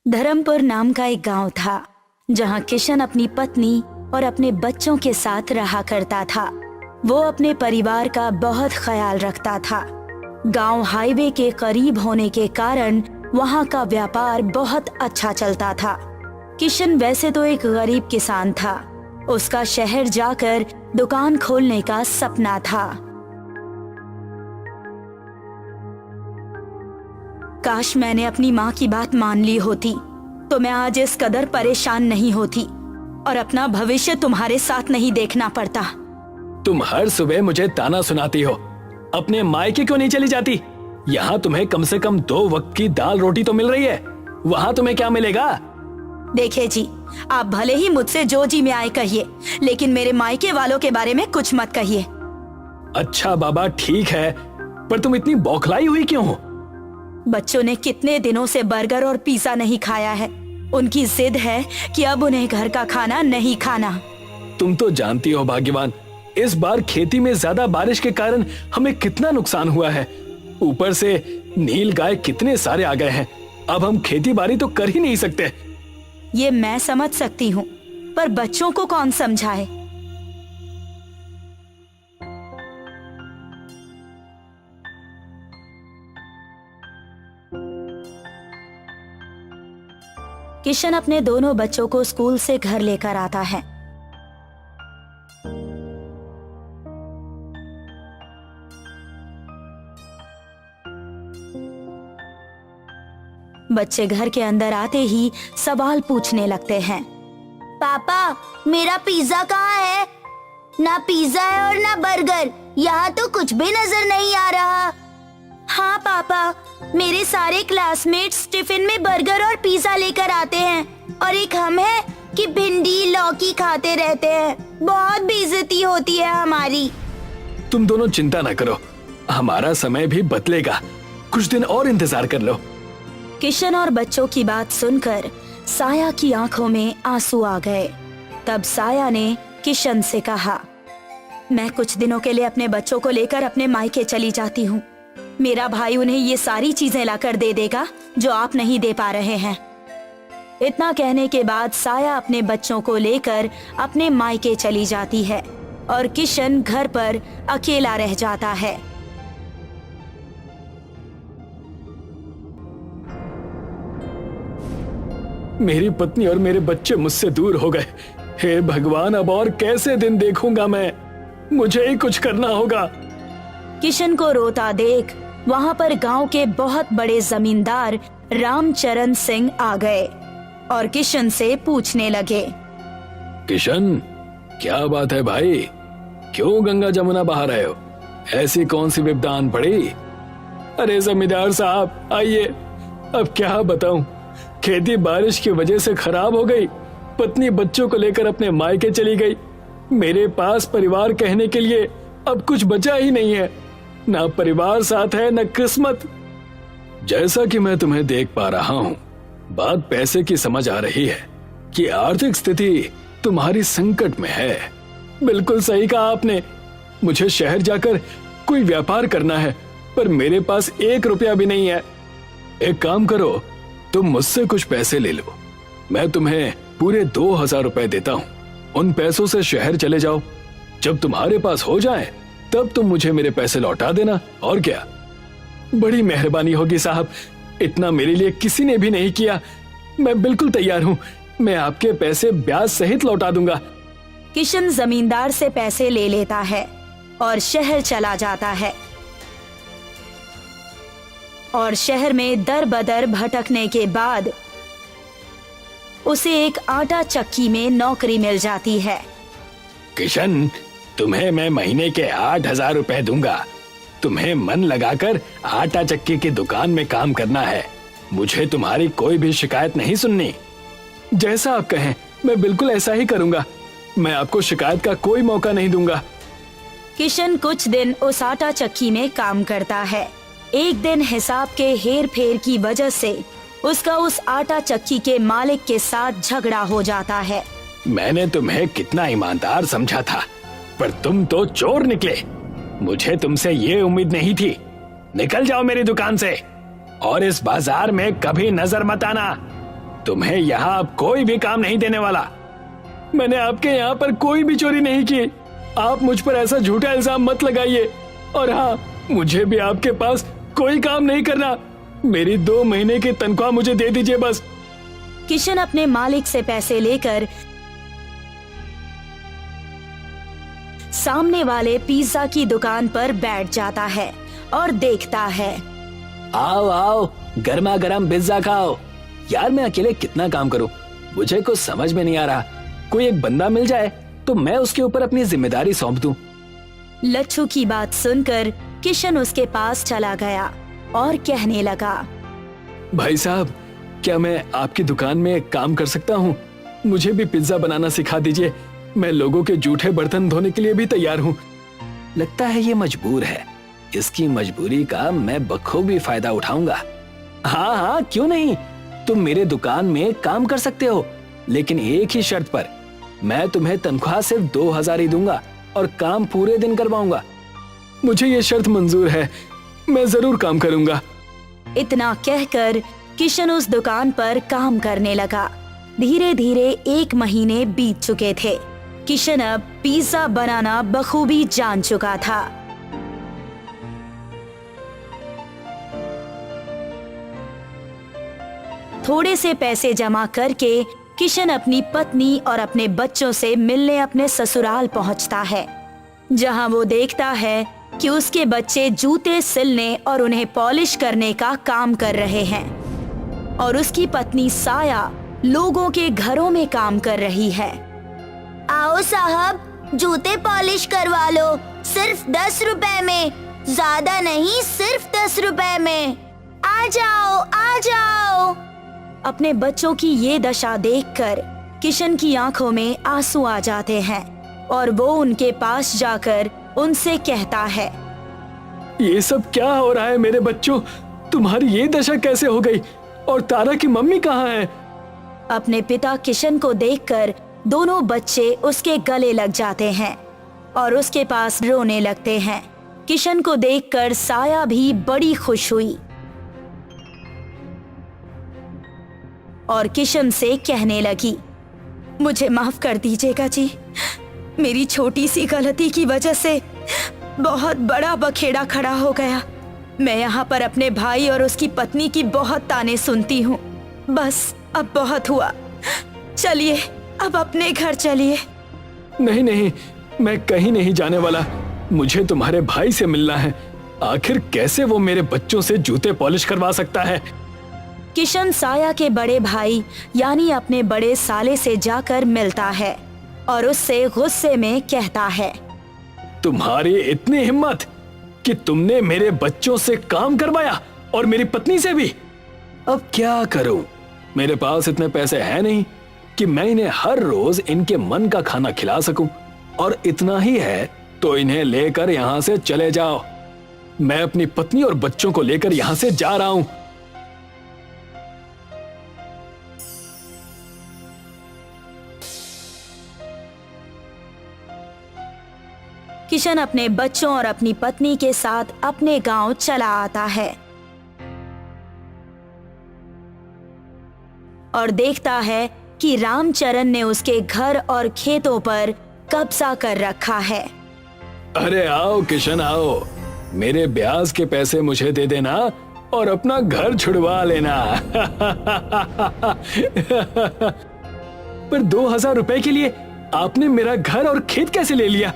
धर्मपुर नाम का एक गांव था, जहां किशन अपनी पत्नी और अपने बच्चों के साथ रहा करता था। वो अपने परिवार का बहुत ख्याल रखता था। गांव हाईवे के करीब होने के कारण वहां का व्यापार बहुत अच्छा चलता था। किशन वैसे तो एक गरीब किसान था। उसका शहर जाकर दुकान खोलने का सपना था। काश मैंने अपनी माँ की बात मान ली होती तो मैं आज इस कदर परेशान नहीं होती और अपना भविष्य तुम्हारे साथ नहीं देखना पड़ता। तुम हर सुबह मुझे ताना सुनाती हो, अपने मायके क्यों नहीं चली जाती? यहाँ तुम्हें कम से कम 2 वक्त की दाल रोटी तो मिल रही है, वहाँ तुम्हें क्या मिलेगा? देखिए जी, आप भले ही मुझसे जो जी में आए कहिए, लेकिन मेरे मायके वालों के बारे में कुछ मत कहिए। अच्छा बाबा ठीक है, पर तुम इतनी बौखलाई हुई क्यों हो? बच्चों ने कितने दिनों से बर्गर और पिज्जा नहीं खाया है। उनकी जिद है कि अब उन्हें घर का खाना नहीं खाना। तुम तो जानती हो भाग्यवान, इस बार खेती में ज्यादा बारिश के कारण हमें कितना नुकसान हुआ है। ऊपर से नील गाय कितने सारे आ गए हैं। अब हम खेती बाड़ी तो कर ही नहीं सकते। ये मैं समझ सकती हूँ, पर बच्चों को कौन समझाए? किशन अपने दोनों बच्चों को स्कूल से घर लेकर आता है। बच्चे घर के अंदर आते ही सवाल पूछने लगते हैं। पापा, मेरा पिज्जा कहाँ है? ना पिज्जा है और ना बर्गर। यहाँ तो कुछ भी नजर नहीं आ रहा। हाँ पापा, मेरे सारे क्लासमेट्स टिफिन में बर्गर और पिज्जा लेकर आते हैं और एक हम है कि भिंडी लौकी खाते रहते हैं। बहुत बेइज्जती होती है हमारी। तुम दोनों चिंता न करो, हमारा समय भी बदलेगा। कुछ दिन और इंतजार कर लो। किशन और बच्चों की बात सुनकर साया की आंखों में आंसू आ गए। तब साया ने किशन से कहा, मैं कुछ दिनों के लिए अपने बच्चों को लेकर अपने मायके चली जाती हूँ। मेरा भाई उन्हें ये सारी चीजें लाकर दे देगा जो आप नहीं दे पा रहे हैं। इतना कहने के बाद साया अपने बच्चों को लेकर अपने मायके चली जाती है और किशन घर पर अकेला रह जाता है। मेरी पत्नी और मेरे बच्चे मुझसे दूर हो गए। हे भगवान, अब और कैसे दिन देखूंगा मैं? मुझे ही कुछ करना होगा। किशन को रोता देख वहाँ पर गांव के बहुत बड़े जमींदार रामचरण सिंह आ गए और किशन से पूछने लगे, किशन, क्या बात है भाई? क्यों गंगा जमुना बहा रहे हो? ऐसी कौन सी विपदा आन पड़ी? अरे जमींदार साहब आइए, अब क्या बताऊं, खेती बारिश की वजह से खराब हो गई। पत्नी बच्चों को लेकर अपने मायके चली गई। मेरे पास परिवार कहने के लिए अब कुछ बचा ही नहीं है। ना परिवार साथ है, ना किस्मत। जैसा कि मैं तुम्हें देख पा रहा हूँ, बात पैसे की समझ आ रही है कि आर्थिक स्थिति तुम्हारी संकट में है। बिल्कुल सही कहा आपने। मुझे शहर जाकर कोई व्यापार करना है, पर मेरे पास 1 रुपया भी नहीं है। एक काम करो, तुम मुझसे कुछ पैसे ले लो। मैं तुम्हें पूरे 2000 रुपए देता हूँ। उन पैसों से शहर चले जाओ। जब तुम्हारे पास हो जाए तब तुम मुझे मेरे पैसे लौटा देना। और क्या? बड़ी मेहरबानी होगी साहब, इतना मेरे लिए किसी ने भी नहीं किया। मैं बिल्कुल तैयार हूँ, मैं आपके पैसे ब्याज सहित लौटा दूंगा। किशन जमींदार से पैसे ले लेता है और शहर चला जाता है और शहर में दर बदर भटकने के बाद उसे एक आटा चक्की में नौकरी मिल जाती है। किशन, तुम्हें मैं महीने के 8,000 रुपए दूंगा। तुम्हें मन लगाकर आटा चक्की की दुकान में काम करना है। मुझे तुम्हारी कोई भी शिकायत नहीं सुननी। जैसा आप कहें, मैं बिल्कुल ऐसा ही करूंगा। मैं आपको शिकायत का कोई मौका नहीं दूंगा। किशन कुछ दिन उस आटा चक्की में काम करता है। एक दिन हिसाब के हेर फेर की वजह से उसका उस आटा चक्की के मालिक के साथ झगड़ा हो जाता है। मैंने तुम्हें कितना ईमानदार समझा था, पर तुम तो चोर निकले। मुझे तुमसे ये उम्मीद नहीं थी। निकल जाओ मेरी दुकान से और इस बाजार में कभी नजर मत आना। तुम्हें यहाँ अब कोई भी काम नहीं देने वाला। मैंने आपके यहाँ पर कोई भी चोरी नहीं की। आप मुझ पर ऐसा झूठा इल्जाम मत लगाइए। और हाँ, मुझे भी आपके पास कोई काम नहीं करना। मेरी 2 महीने की तनख्वाह मुझे दे दीजिए बस। किशन अपने मालिक से पैसे लेकर सामने वाले पिज्जा की दुकान पर बैठ जाता है और देखता है। आओ आओ, गर्मा गर्म पिज्जा खाओ। यार, मैं अकेले कितना काम करूं? मुझे कुछ समझ में नहीं आ रहा। कोई एक बंदा मिल जाए तो मैं उसके ऊपर अपनी जिम्मेदारी सौंप दूं। लच्छू की बात सुनकर किशन उसके पास चला गया और कहने लगा, भाई साहब, क्या मैं आपकी दुकान में काम कर सकता हूँ? मुझे भी पिज्जा बनाना सिखा दीजिए। मैं लोगों के जूठे बर्तन धोने के लिए भी तैयार हूँ। लगता है ये मजबूर है। इसकी मजबूरी का मैं बखूबी फायदा उठाऊंगा। हाँ हाँ, क्यों नहीं। तुम मेरे दुकान में काम कर सकते हो, लेकिन एक ही शर्त पर। मैं तुम्हें तनख्वाह सिर्फ 2,000 ही दूंगा और काम पूरे दिन करवाऊंगा। मुझे ये शर्त मंजूर है। मैं जरूर काम करूंगा। इतना कहकर किशन उस दुकान पर काम करने लगा। धीरे धीरे 1 महीने बीत चुके थे। किशन अब पिज्जा बनाना बखूबी जान चुका था। थोड़े से पैसे जमा करके किशन अपनी पत्नी और अपने बच्चों से मिलने अपने ससुराल पहुंचता है, जहां वो देखता है कि उसके बच्चे जूते सिलने और उन्हें पॉलिश करने का काम कर रहे हैं और उसकी पत्नी साया लोगों के घरों में काम कर रही है। आओ साहब, जूते पॉलिश करवा लो, सिर्फ 10 रुपए में। ज्यादा नहीं, सिर्फ 10 रुपए में। आ जाओ, आ जाओ। अपने बच्चों की ये दशा देखकर किशन की आंखों में आंसू आ जाते हैं और वो उनके पास जाकर उनसे कहता है, ये सब क्या हो रहा है मेरे बच्चों? तुम्हारी ये दशा कैसे हो गई? और तारा की मम्मी कहाँ है? अपने पिता किशन को देखकर दोनों बच्चे उसके गले लग जाते हैं और उसके पास रोने लगते हैं। किशन को देखकर साया भी बड़ी खुश हुई और किशन से कहने लगी, मुझे माफ कर दीजिएगा जी। मेरी छोटी सी गलती की वजह से बहुत बड़ा बखेड़ा खड़ा हो गया। मैं यहाँ पर अपने भाई और उसकी पत्नी की बहुत ताने सुनती हूँ। बस अब बहुत हुआ। चलिए अब अपने घर चलिए। नहीं नहीं, मैं कहीं नहीं जाने वाला। मुझे तुम्हारे भाई से मिलना है। आखिर कैसे वो मेरे बच्चों से जूते पॉलिश करवा सकता है? किशन साया के बड़े भाई यानी अपने बड़े साले से जाकर मिलता है और उससे गुस्से में कहता है, तुम्हारी इतनी हिम्मत कि तुमने मेरे बच्चों से काम करवाया और मेरी पत्नी से भी। अब क्या करूं? मेरे पास इतने पैसे हैं नहीं कि मैं इन्हें हर रोज इनके मन का खाना खिला सकूं, और इतना ही है तो इन्हें लेकर यहाँ से चले जाओ। मैं अपनी पत्नी और बच्चों को लेकर यहाँ से जा रहा हूं। किशन अपने बच्चों और अपनी पत्नी के साथ अपने गांव चला आता है और देखता है कि रामचरण ने उसके घर और खेतों पर कब्जा कर रखा है। अरे आओ किशन आओ, मेरे ब्याज के पैसे मुझे दे देना और अपना घर छुड़वा लेना। पर 2,000 रुपए के लिए आपने मेरा घर और खेत कैसे ले लिया?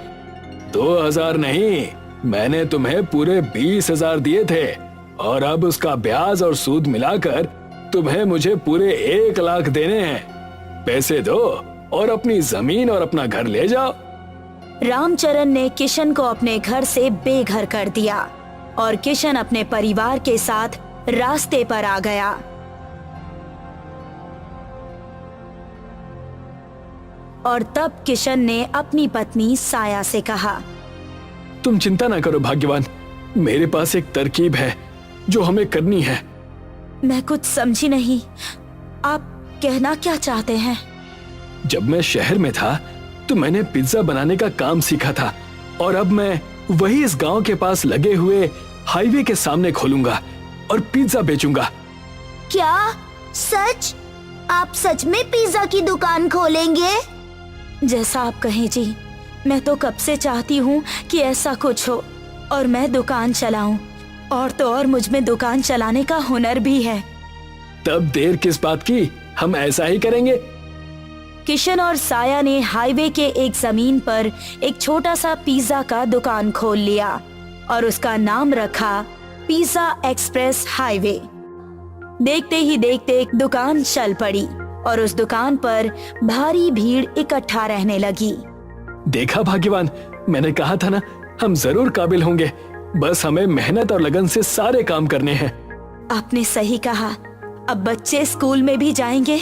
2,000 नहीं, मैंने तुम्हें पूरे 20,000 दिए थे और अब उसका ब्याज और सूद मिलाकर तुम्हें मुझे पूरे 1 लाख देने हैं। पैसे दो और अपनी जमीन और अपना घर ले जाओ। रामचरण ने किशन को अपने घर से बेघर कर दिया और किशन अपने परिवार के साथ रास्ते पर आ गया। और तब किशन ने अपनी पत्नी साया से कहा, तुम चिंता ना करो भाग्यवान, मेरे पास एक तरकीब है जो हमें करनी है। मैं कुछ समझी नहीं, आप कहना क्या चाहते हैं? जब मैं शहर में था तो मैंने पिज्जा बनाने का काम सीखा था और अब मैं वही इस गांव के पास लगे हुए हाईवे के सामने खोलूंगा और पिज्जा बेचूंगा। क्या सच? आप सच में पिज्जा की दुकान खोलेंगे? जैसा आप कहें जी, मैं तो कब से चाहती हूँ कि ऐसा कुछ हो और मैं दुकान चलाऊं। और तो और मुझ में दुकान चलाने का हुनर भी है। तब देर किस बात की, हम ऐसा ही करेंगे। किशन और साया ने हाईवे के एक जमीन पर एक छोटा सा पिज्जा का दुकान खोल लिया और उसका नाम रखा पिज्जा एक्सप्रेस हाईवे। देखते ही देखते दुकान चल पड़ी और उस दुकान पर भारी भीड़ इकट्ठा रहने लगी। देखा भाग्यवान, मैंने कहा था ना, हम जरूर काबिल होंगे, बस हमें मेहनत और लगन से सारे काम करने हैं। आपने सही कहा। अब बच्चे स्कूल में भी जाएंगे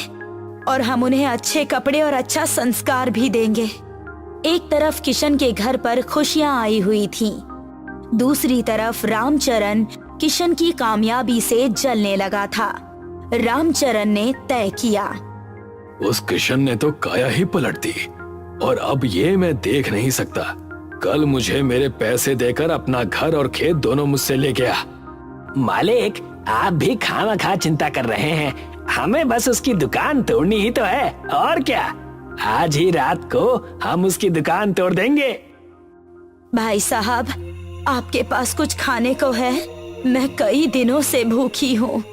और हम उन्हें अच्छे कपड़े और अच्छा संस्कार भी देंगे। एक तरफ किशन के घर पर खुशियां आई हुई थीं, दूसरी तरफ रामचरण किशन की कामयाबी से जलने लगा था। रामचरण ने तय किया, उस किशन ने तो काया ही पलट दी और अब ये मैं देख नहीं सकता। कल मुझे मेरे पैसे देकर अपना घर और खेत दोनों मुझसे ले गया। मालिक, आप भी खामखा चिंता कर रहे हैं, हमें बस उसकी दुकान तोड़नी ही तो है, और क्या। आज ही रात को हम उसकी दुकान तोड़ देंगे। भाई साहब, आपके पास कुछ खाने को है? मैं कई दिनों से भूखी हूँ।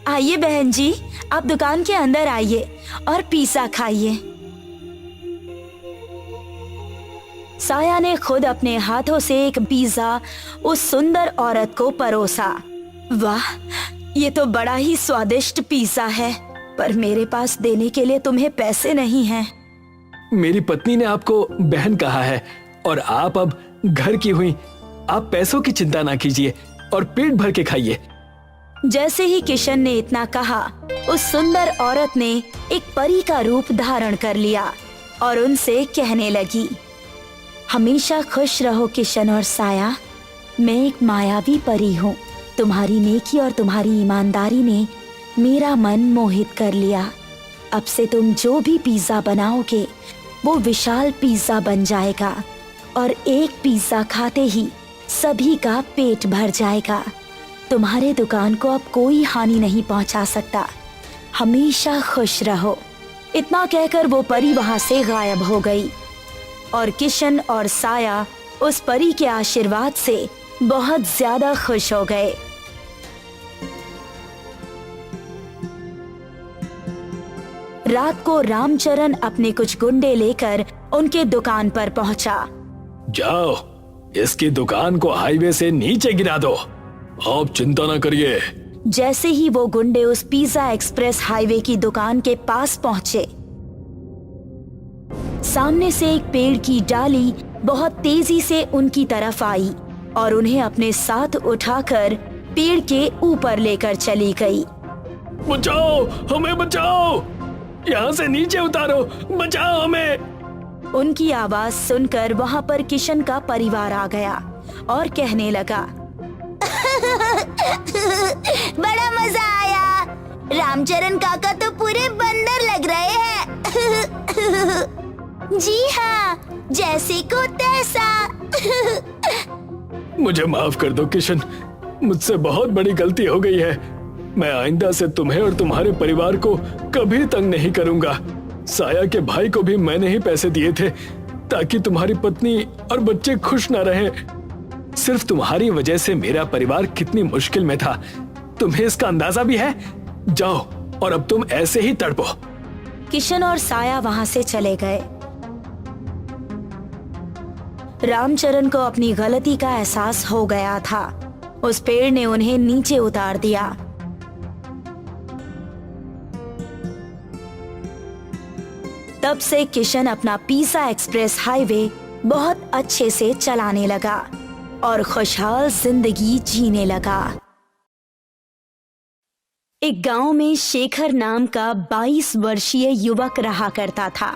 आइए बहन जी, आप दुकान के अंदर आइए और पिज्जा खाइए। साया ने खुद अपने हाथों से एक पिज्जा उस सुंदर औरत को परोसा। वाह, ये तो बड़ा ही स्वादिष्ट पिज्जा है, पर मेरे पास देने के लिए तुम्हें पैसे नहीं हैं। मेरी पत्नी ने आपको बहन कहा है और आप अब घर की हुई, आप पैसों की चिंता ना कीजिए और पेट भर के खाइए। जैसे ही किशन ने इतना कहा, उस सुंदर औरत ने एक परी का रूप धारण कर लिया और उनसे कहने लगी, हमेशा खुश रहो किशन और साया, मैं एक मायावी परी हूँ। तुम्हारी नेकी और तुम्हारी ईमानदारी ने मेरा मन मोहित कर लिया। अब से तुम जो भी पिज्जा बनाओगे वो विशाल पिज्जा बन जाएगा और एक पिज्जा खाते ही सभी का पेट भर जाएगा। तुम्हारे दुकान को अब कोई हानि नहीं पहुंचा सकता। हमेशा खुश रहो। इतना कहकर वो परी वहां से गायब हो गई और किशन और साया उस परी के आशीर्वाद से बहुत ज्यादा खुश हो गए। रात को रामचरण अपने कुछ गुंडे लेकर उनके दुकान पर पहुंचा। जाओ, इसकी दुकान को हाईवे से नीचे गिरा दो, आप चिंता न करिए। जैसे ही वो गुंडे उस पिज्जा एक्सप्रेस हाईवे की दुकान के पास पहुंचे, सामने से एक पेड़ की डाली बहुत तेजी से उनकी तरफ आई और उन्हें अपने साथ उठाकर पेड़ के ऊपर लेकर चली गई। बचाओ, हमें बचाओ, यहाँ से नीचे उतारो, बचाओ हमें। उनकी आवाज सुनकर वहाँ पर किशन का परिवार आ गया और कहने लगा, बड़ा मजा आया। रामचरण काका तो पूरे बंदर लग रहे हैं। जी हाँ, जैसे को तैसा। मुझे माफ कर दो किशन, मुझसे बहुत बड़ी गलती हो गई है। मैं आइंदा से तुम्हें और तुम्हारे परिवार को कभी तंग नहीं करूंगा। साया के भाई को भी मैंने ही पैसे दिए थे ताकि तुम्हारी पत्नी और बच्चे खुश न रहें। सिर्फ तुम्हारी वजह से मेरा परिवार कितनी मुश्किल में था, तुम्हें इसका अंदाजा भी है? जाओ और अब तुम ऐसे ही तड़पो। किशन और साया वहां से चले गए। रामचरण को अपनी गलती का एहसास हो गया था। उस पेड़ ने उन्हें नीचे उतार दिया। तब से किशन अपना पिज़्ज़ा एक्सप्रेस हाईवे बहुत अच्छे से चलाने लगा और खुशहाल जिंदगी जीने लगा। एक गांव में शेखर नाम का 22 वर्षीय युवक रहा करता था।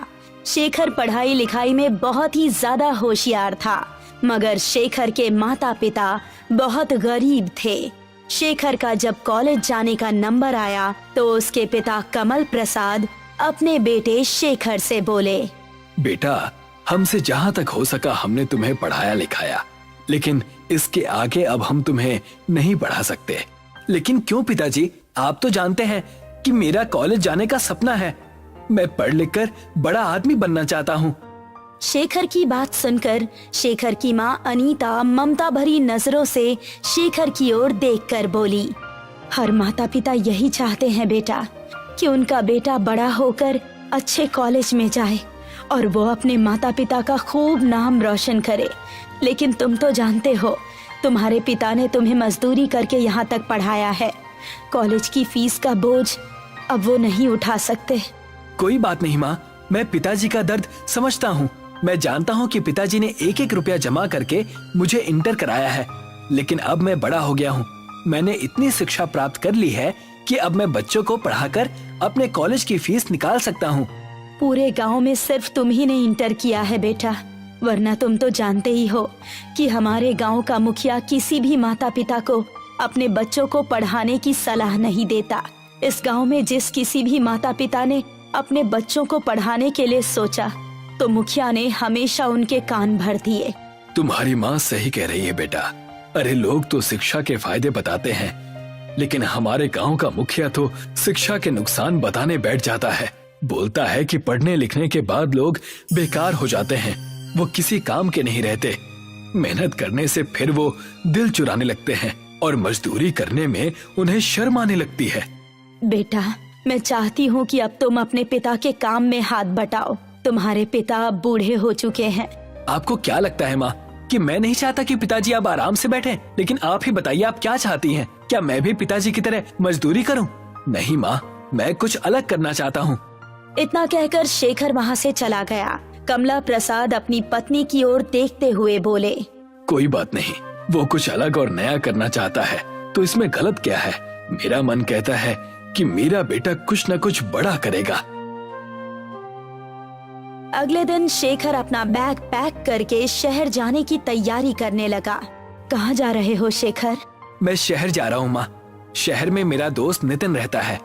शेखर पढ़ाई लिखाई में बहुत ही ज्यादा होशियार था, मगर शेखर के माता पिता बहुत गरीब थे। शेखर का जब कॉलेज जाने का नंबर आया तो उसके पिता कमल प्रसाद अपने बेटे शेखर से बोले, बेटा, हमसे जहाँ तक हो सका हमने तुम्हें पढ़ाया लिखाया, लेकिन इसके आगे अब हम तुम्हें नहीं पढ़ा सकते। लेकिन क्यों पिताजी? आप तो जानते हैं कि मेरा कॉलेज जाने का सपना है। मैं पढ़ लिख कर बड़ा आदमी बनना चाहता हूँ। शेखर की बात सुनकर शेखर की माँ अनीता ममता भरी नजरों से शेखर की ओर देखकर बोली, हर माता पिता यही चाहते हैं बेटा कि उनका बेटा बड़ा होकर अच्छे कॉलेज में जाए और वो अपने माता पिता का खूब नाम रोशन करे। लेकिन तुम तो जानते हो, तुम्हारे पिता ने तुम्हें मजदूरी करके यहाँ तक पढ़ाया है। कॉलेज की फीस का बोझ अब वो नहीं उठा सकते। कोई बात नहीं माँ, मैं पिताजी का दर्द समझता हूँ। मैं जानता हूँ कि पिताजी ने एक एक रुपया जमा करके मुझे इंटर कराया है, लेकिन अब मैं बड़ा हो गया हूँ। मैंने इतनी शिक्षा प्राप्त कर ली है कि अब मैं बच्चों को पढ़ाकर अपने कॉलेज की फीस निकाल सकता हूँ। पूरे गांव में सिर्फ तुम ही ने इंटर किया है बेटा, वरना तुम तो जानते ही हो कि हमारे गांव का मुखिया किसी भी माता पिता को अपने बच्चों को पढ़ाने की सलाह नहीं देता। इस गांव में जिस किसी भी माता पिता ने अपने बच्चों को पढ़ाने के लिए सोचा तो मुखिया ने हमेशा उनके कान भर दिए। तुम्हारी माँ सही कह रही है बेटा। अरे लोग तो शिक्षा के फायदे बताते हैं, लेकिन हमारे गांव का मुखिया तो शिक्षा के नुकसान बताने बैठ जाता है। बोलता है कि पढ़ने लिखने के बाद लोग बेकार हो जाते हैं, वो किसी काम के नहीं रहते। मेहनत करने से फिर वो दिल चुराने लगते हैं और मजदूरी करने में उन्हें शर्म आने लगती है। बेटा, मैं चाहती हूँ कि अब तुम अपने पिता के काम में हाथ बटाओ। तुम्हारे पिता अब बूढ़े हो चुके हैं। आपको क्या लगता है माँ कि मैं नहीं चाहता कि पिताजी अब आराम से बैठें? लेकिन आप ही बताइए, आप क्या चाहती हैं? क्या मैं भी पिताजी की तरह मजदूरी करूं? नहीं माँ, मैं कुछ अलग करना चाहता हूँ। इतना कहकर शेखर वहाँ से चला गया। कमला प्रसाद अपनी पत्नी की ओर देखते हुए बोले, कोई बात नहीं, वो कुछ अलग और नया करना चाहता है तो इसमें गलत क्या है? मेरा मन कहता है कि मेरा बेटा कुछ न कुछ बड़ा करेगा। अगले दिन शेखर अपना बैग पैक करके शहर जाने की तैयारी करने लगा। कहाँ जा रहे हो शेखर? मैं शहर जा रहा हूँ माँ। शहर में मेरा दोस्त नितिन रहता है।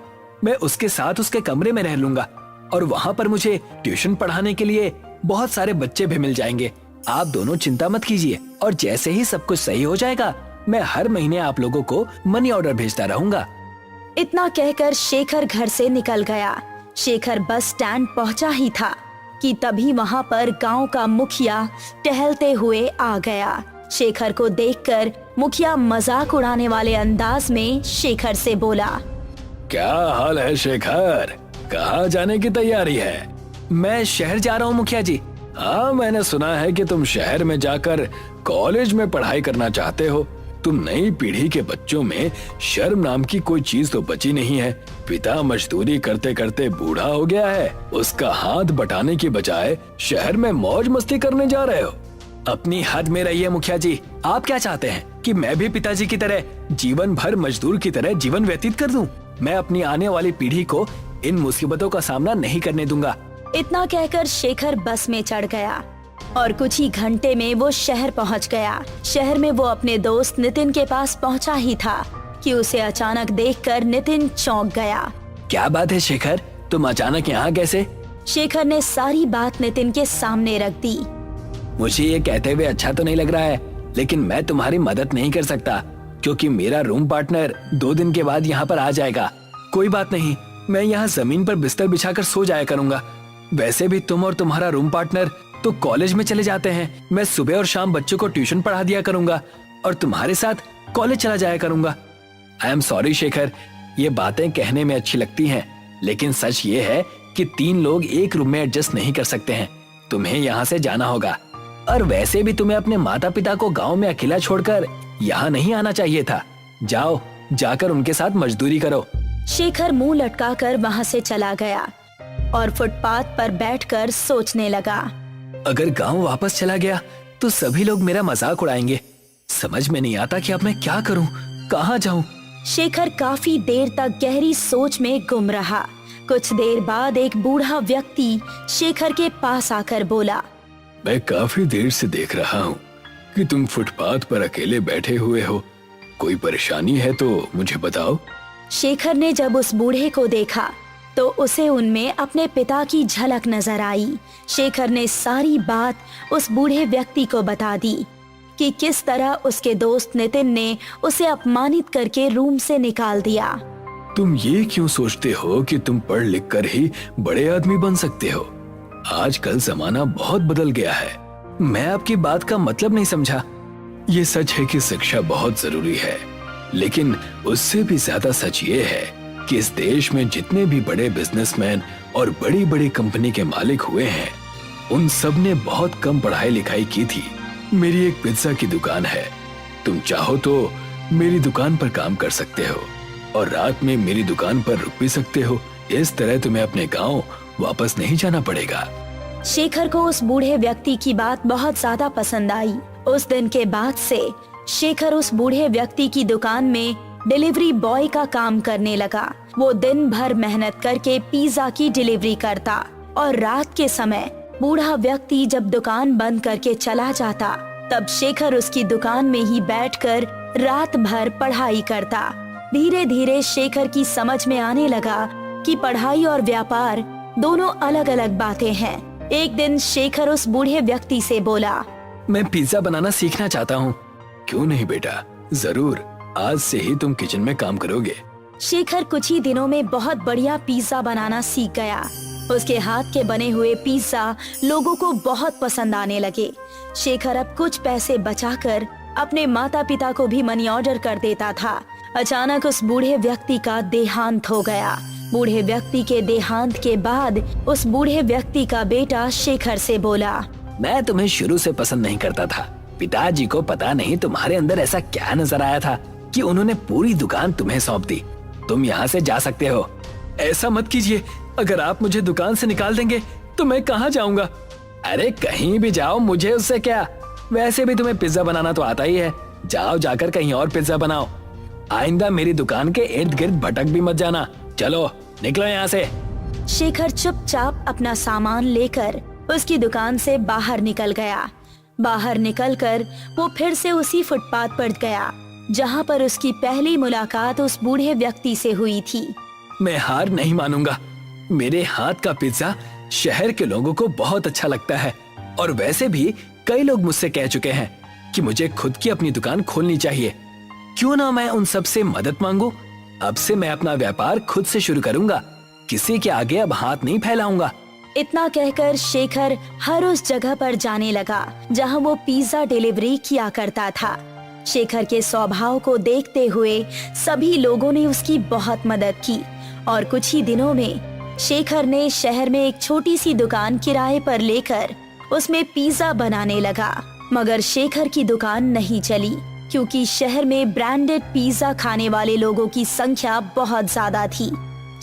मैं उसके साथ उसके कमरे में रह लूंगा और वहाँ पर मुझे ट्यूशन पढ़ाने के लिए बहुत सारे बच्चे भी मिल जाएंगे। आप दोनों चिंता मत कीजिए, और जैसे ही सब कुछ सही हो जाएगा मैं हर महीने आप लोगों को मनी ऑर्डर भेजता रहूंगा। इतना कहकर शेखर घर से निकल गया। शेखर बस स्टैंड पहुंचा ही था कि तभी वहां पर गांव का मुखिया टहलते हुए आ गया। शेखर को देखकर मुखिया मजाक उड़ाने वाले अंदाज में शेखर से बोला, क्या हाल है शेखर? कहाँ जाने की तैयारी है? मैं शहर जा रहा हूँ मुखिया जी। हाँ, मैंने सुना है कि तुम शहर में जाकर कॉलेज में पढ़ाई करना चाहते हो। तुम नई पीढ़ी के बच्चों में शर्म नाम की कोई चीज तो बची नहीं है। पिता मजदूरी करते करते बूढ़ा हो गया है, उसका हाथ बटाने की बजाय शहर में मौज मस्ती करने जा रहे हो। अपनी हद में रहिए मुखिया जी। आप क्या चाहते हैं कि मैं भी पिताजी की तरह जीवन भर मजदूर की तरह जीवन व्यतीत कर दूं? मैं अपनी आने वाली पीढ़ी को इन मुसीबतों का सामना नहीं करने दूंगा। इतना कहकर शेखर बस में चढ़ गया और कुछ ही घंटे में वो शहर पहुंच गया। शहर में वो अपने दोस्त नितिन के पास पहुंचा ही था कि उसे अचानक देखकर नितिन चौंक गया। क्या बात है शेखर, तुम अचानक यहाँ कैसे? शेखर ने सारी बात नितिन के सामने रख दी। मुझे ये कहते हुए अच्छा तो नहीं लग रहा है, लेकिन मैं तुम्हारी मदद नहीं कर सकता क्योंकि मेरा रूम पार्टनर 2 दिन के बाद यहाँ पर आ जाएगा। कोई बात नहीं, मैं यहाँ जमीन पर बिस्तर बिछाकर सो जाया करूंगा। वैसे भी तुम और तुम्हारा रूम पार्टनर तो कॉलेज में चले जाते हैं। मैं सुबह और शाम बच्चों को ट्यूशन पढ़ा दिया करूंगा और तुम्हारे साथ कॉलेज चला जाया करूंगा। आई एम सॉरी शेखर, ये बातें कहने में अच्छी लगती हैं, लेकिन सच ये है कि 3 लोग एक रूम में एडजस्ट नहीं कर सकते हैं। तुम्हें यहाँ से जाना होगा, और वैसे भी तुम्हें अपने माता पिता को गाँव में अकेला छोड़कर यहाँ नहीं आना चाहिए था। जाओ, जाकर उनके साथ मजदूरी करो। शेखर मुंह लटकाकर वहाँ से चला गया। और फुटपाथ पर बैठकर सोचने लगा। अगर गांव वापस चला गया तो सभी लोग मेरा मजाक उड़ाएंगे। समझ में नहीं आता कि अब मैं क्या करूं, कहां जाऊं। शेखर काफी देर तक गहरी सोच में गुम रहा। कुछ देर बाद एक बूढ़ा व्यक्ति शेखर के पास आकर बोला, मैं काफी देर से देख रहा हूँ कि तुम फुटपाथ पर अकेले बैठे हुए हो। कोई परेशानी है तो मुझे बताओ। शेखर ने जब उस बूढ़े को देखा तो उसे उनमें अपने पिता की झलक नजर आई। शेखर ने सारी बात उस बूढ़े व्यक्ति को बता दी कि किस तरह उसके दोस्त नितिन ने उसे अपमानित करके रूम से निकाल दिया। तुम ये क्यों सोचते हो कि तुम पढ़ लिख कर ही बड़े आदमी बन सकते हो? आजकल जमाना बहुत बदल गया है। मैं आपकी बात का मतलब नहीं समझा। ये सच है कि शिक्षा बहुत जरूरी है, लेकिन उससे भी ज्यादा सच ये है कि इस देश में जितने भी बड़े बिजनेसमैन और बड़ी बड़ी कंपनी के मालिक हुए हैं, उन सब ने बहुत कम पढ़ाई लिखाई की थी। मेरी एक पिज्जा की दुकान है। तुम चाहो तो मेरी दुकान पर काम कर सकते हो और रात में मेरी दुकान पर रुक भी सकते हो। इस तरह तुम्हें अपने गांव वापस नहीं जाना पड़ेगा। शेखर को उस बूढ़े व्यक्ति की बात बहुत ज्यादा पसंद आई। उस दिन के बाद से शेखर उस बूढ़े व्यक्ति की दुकान में डिलीवरी बॉय का काम करने लगा। वो दिन भर मेहनत करके पिज्जा की डिलीवरी करता और रात के समय बूढ़ा व्यक्ति जब दुकान बंद करके चला जाता तब शेखर उसकी दुकान में ही बैठकर रात भर पढ़ाई करता। धीरे धीरे शेखर की समझ में आने लगा कि पढ़ाई और व्यापार दोनों अलग अलग बातें हैं। एक दिन शेखर उस बूढ़े व्यक्ति से बोला, मैं पिज्जा बनाना सीखना चाहता हूँ। क्यों नहीं बेटा, जरूर, आज से ही तुम किचन में काम करोगे। शेखर कुछ ही दिनों में बहुत बढ़िया पिज्जा बनाना सीख गया। उसके हाथ के बने हुए पिज्जा लोगों को बहुत पसंद आने लगे। शेखर अब कुछ पैसे बचाकर अपने माता पिता को भी मनी ऑर्डर कर देता था। अचानक उस बूढ़े व्यक्ति का देहांत हो गया। बूढ़े व्यक्ति के देहांत के बाद उस बूढ़े व्यक्ति का बेटा शेखर से बोला, मैं तुम्हें शुरू से पसंद नहीं करता था। पिताजी को पता नहीं तुम्हारे अंदर ऐसा क्या नजर आया था कि उन्होंने पूरी दुकान तुम्हें सौंप दी। तुम यहाँ से जा सकते हो। ऐसा मत कीजिए। अगर आप मुझे दुकान से निकाल देंगे तो मैं कहाँ जाऊँगा? अरे कहीं भी जाओ, मुझे उससे क्या। वैसे भी तुम्हें पिज्जा बनाना तो आता ही है। जाओ, जाकर कहीं और पिज्जा बनाओ। आइंदा मेरी दुकान के इर्द गिर्द भटक भी मत जाना। चलो निकलो यहाँ से। शेखर चुपचाप अपना सामान लेकर उसकी दुकान से बाहर निकल गया। बाहर निकलकर वो फिर से उसी फुटपाथ पर गया जहाँ पर उसकी पहली मुलाकात उस बूढ़े व्यक्ति से हुई थी। मैं हार नहीं मानूंगा। मेरे हाथ का पिज्जा शहर के लोगों को बहुत अच्छा लगता है और वैसे भी कई लोग मुझसे कह चुके हैं कि मुझे खुद की अपनी दुकान खोलनी चाहिए। क्यों ना मैं उन सब से मदद मांगू। अब से मैं अपना व्यापार खुद से शुरू करूंगा। किसी के आगे अब हाथ नहीं फैलाऊंगा। इतना कहकर शेखर हर उस जगह पर जाने लगा जहां वो पिज्जा डिलीवरी किया करता था। शेखर के स्वभाव को देखते हुए सभी लोगों ने उसकी बहुत मदद की और कुछ ही दिनों में शेखर ने शहर में एक छोटी सी दुकान किराए पर लेकर उसमें पिज्जा बनाने लगा। मगर शेखर की दुकान नहीं चली क्योंकि शहर में ब्रांडेड पिज्जा खाने वाले लोगों की संख्या बहुत ज्यादा थी।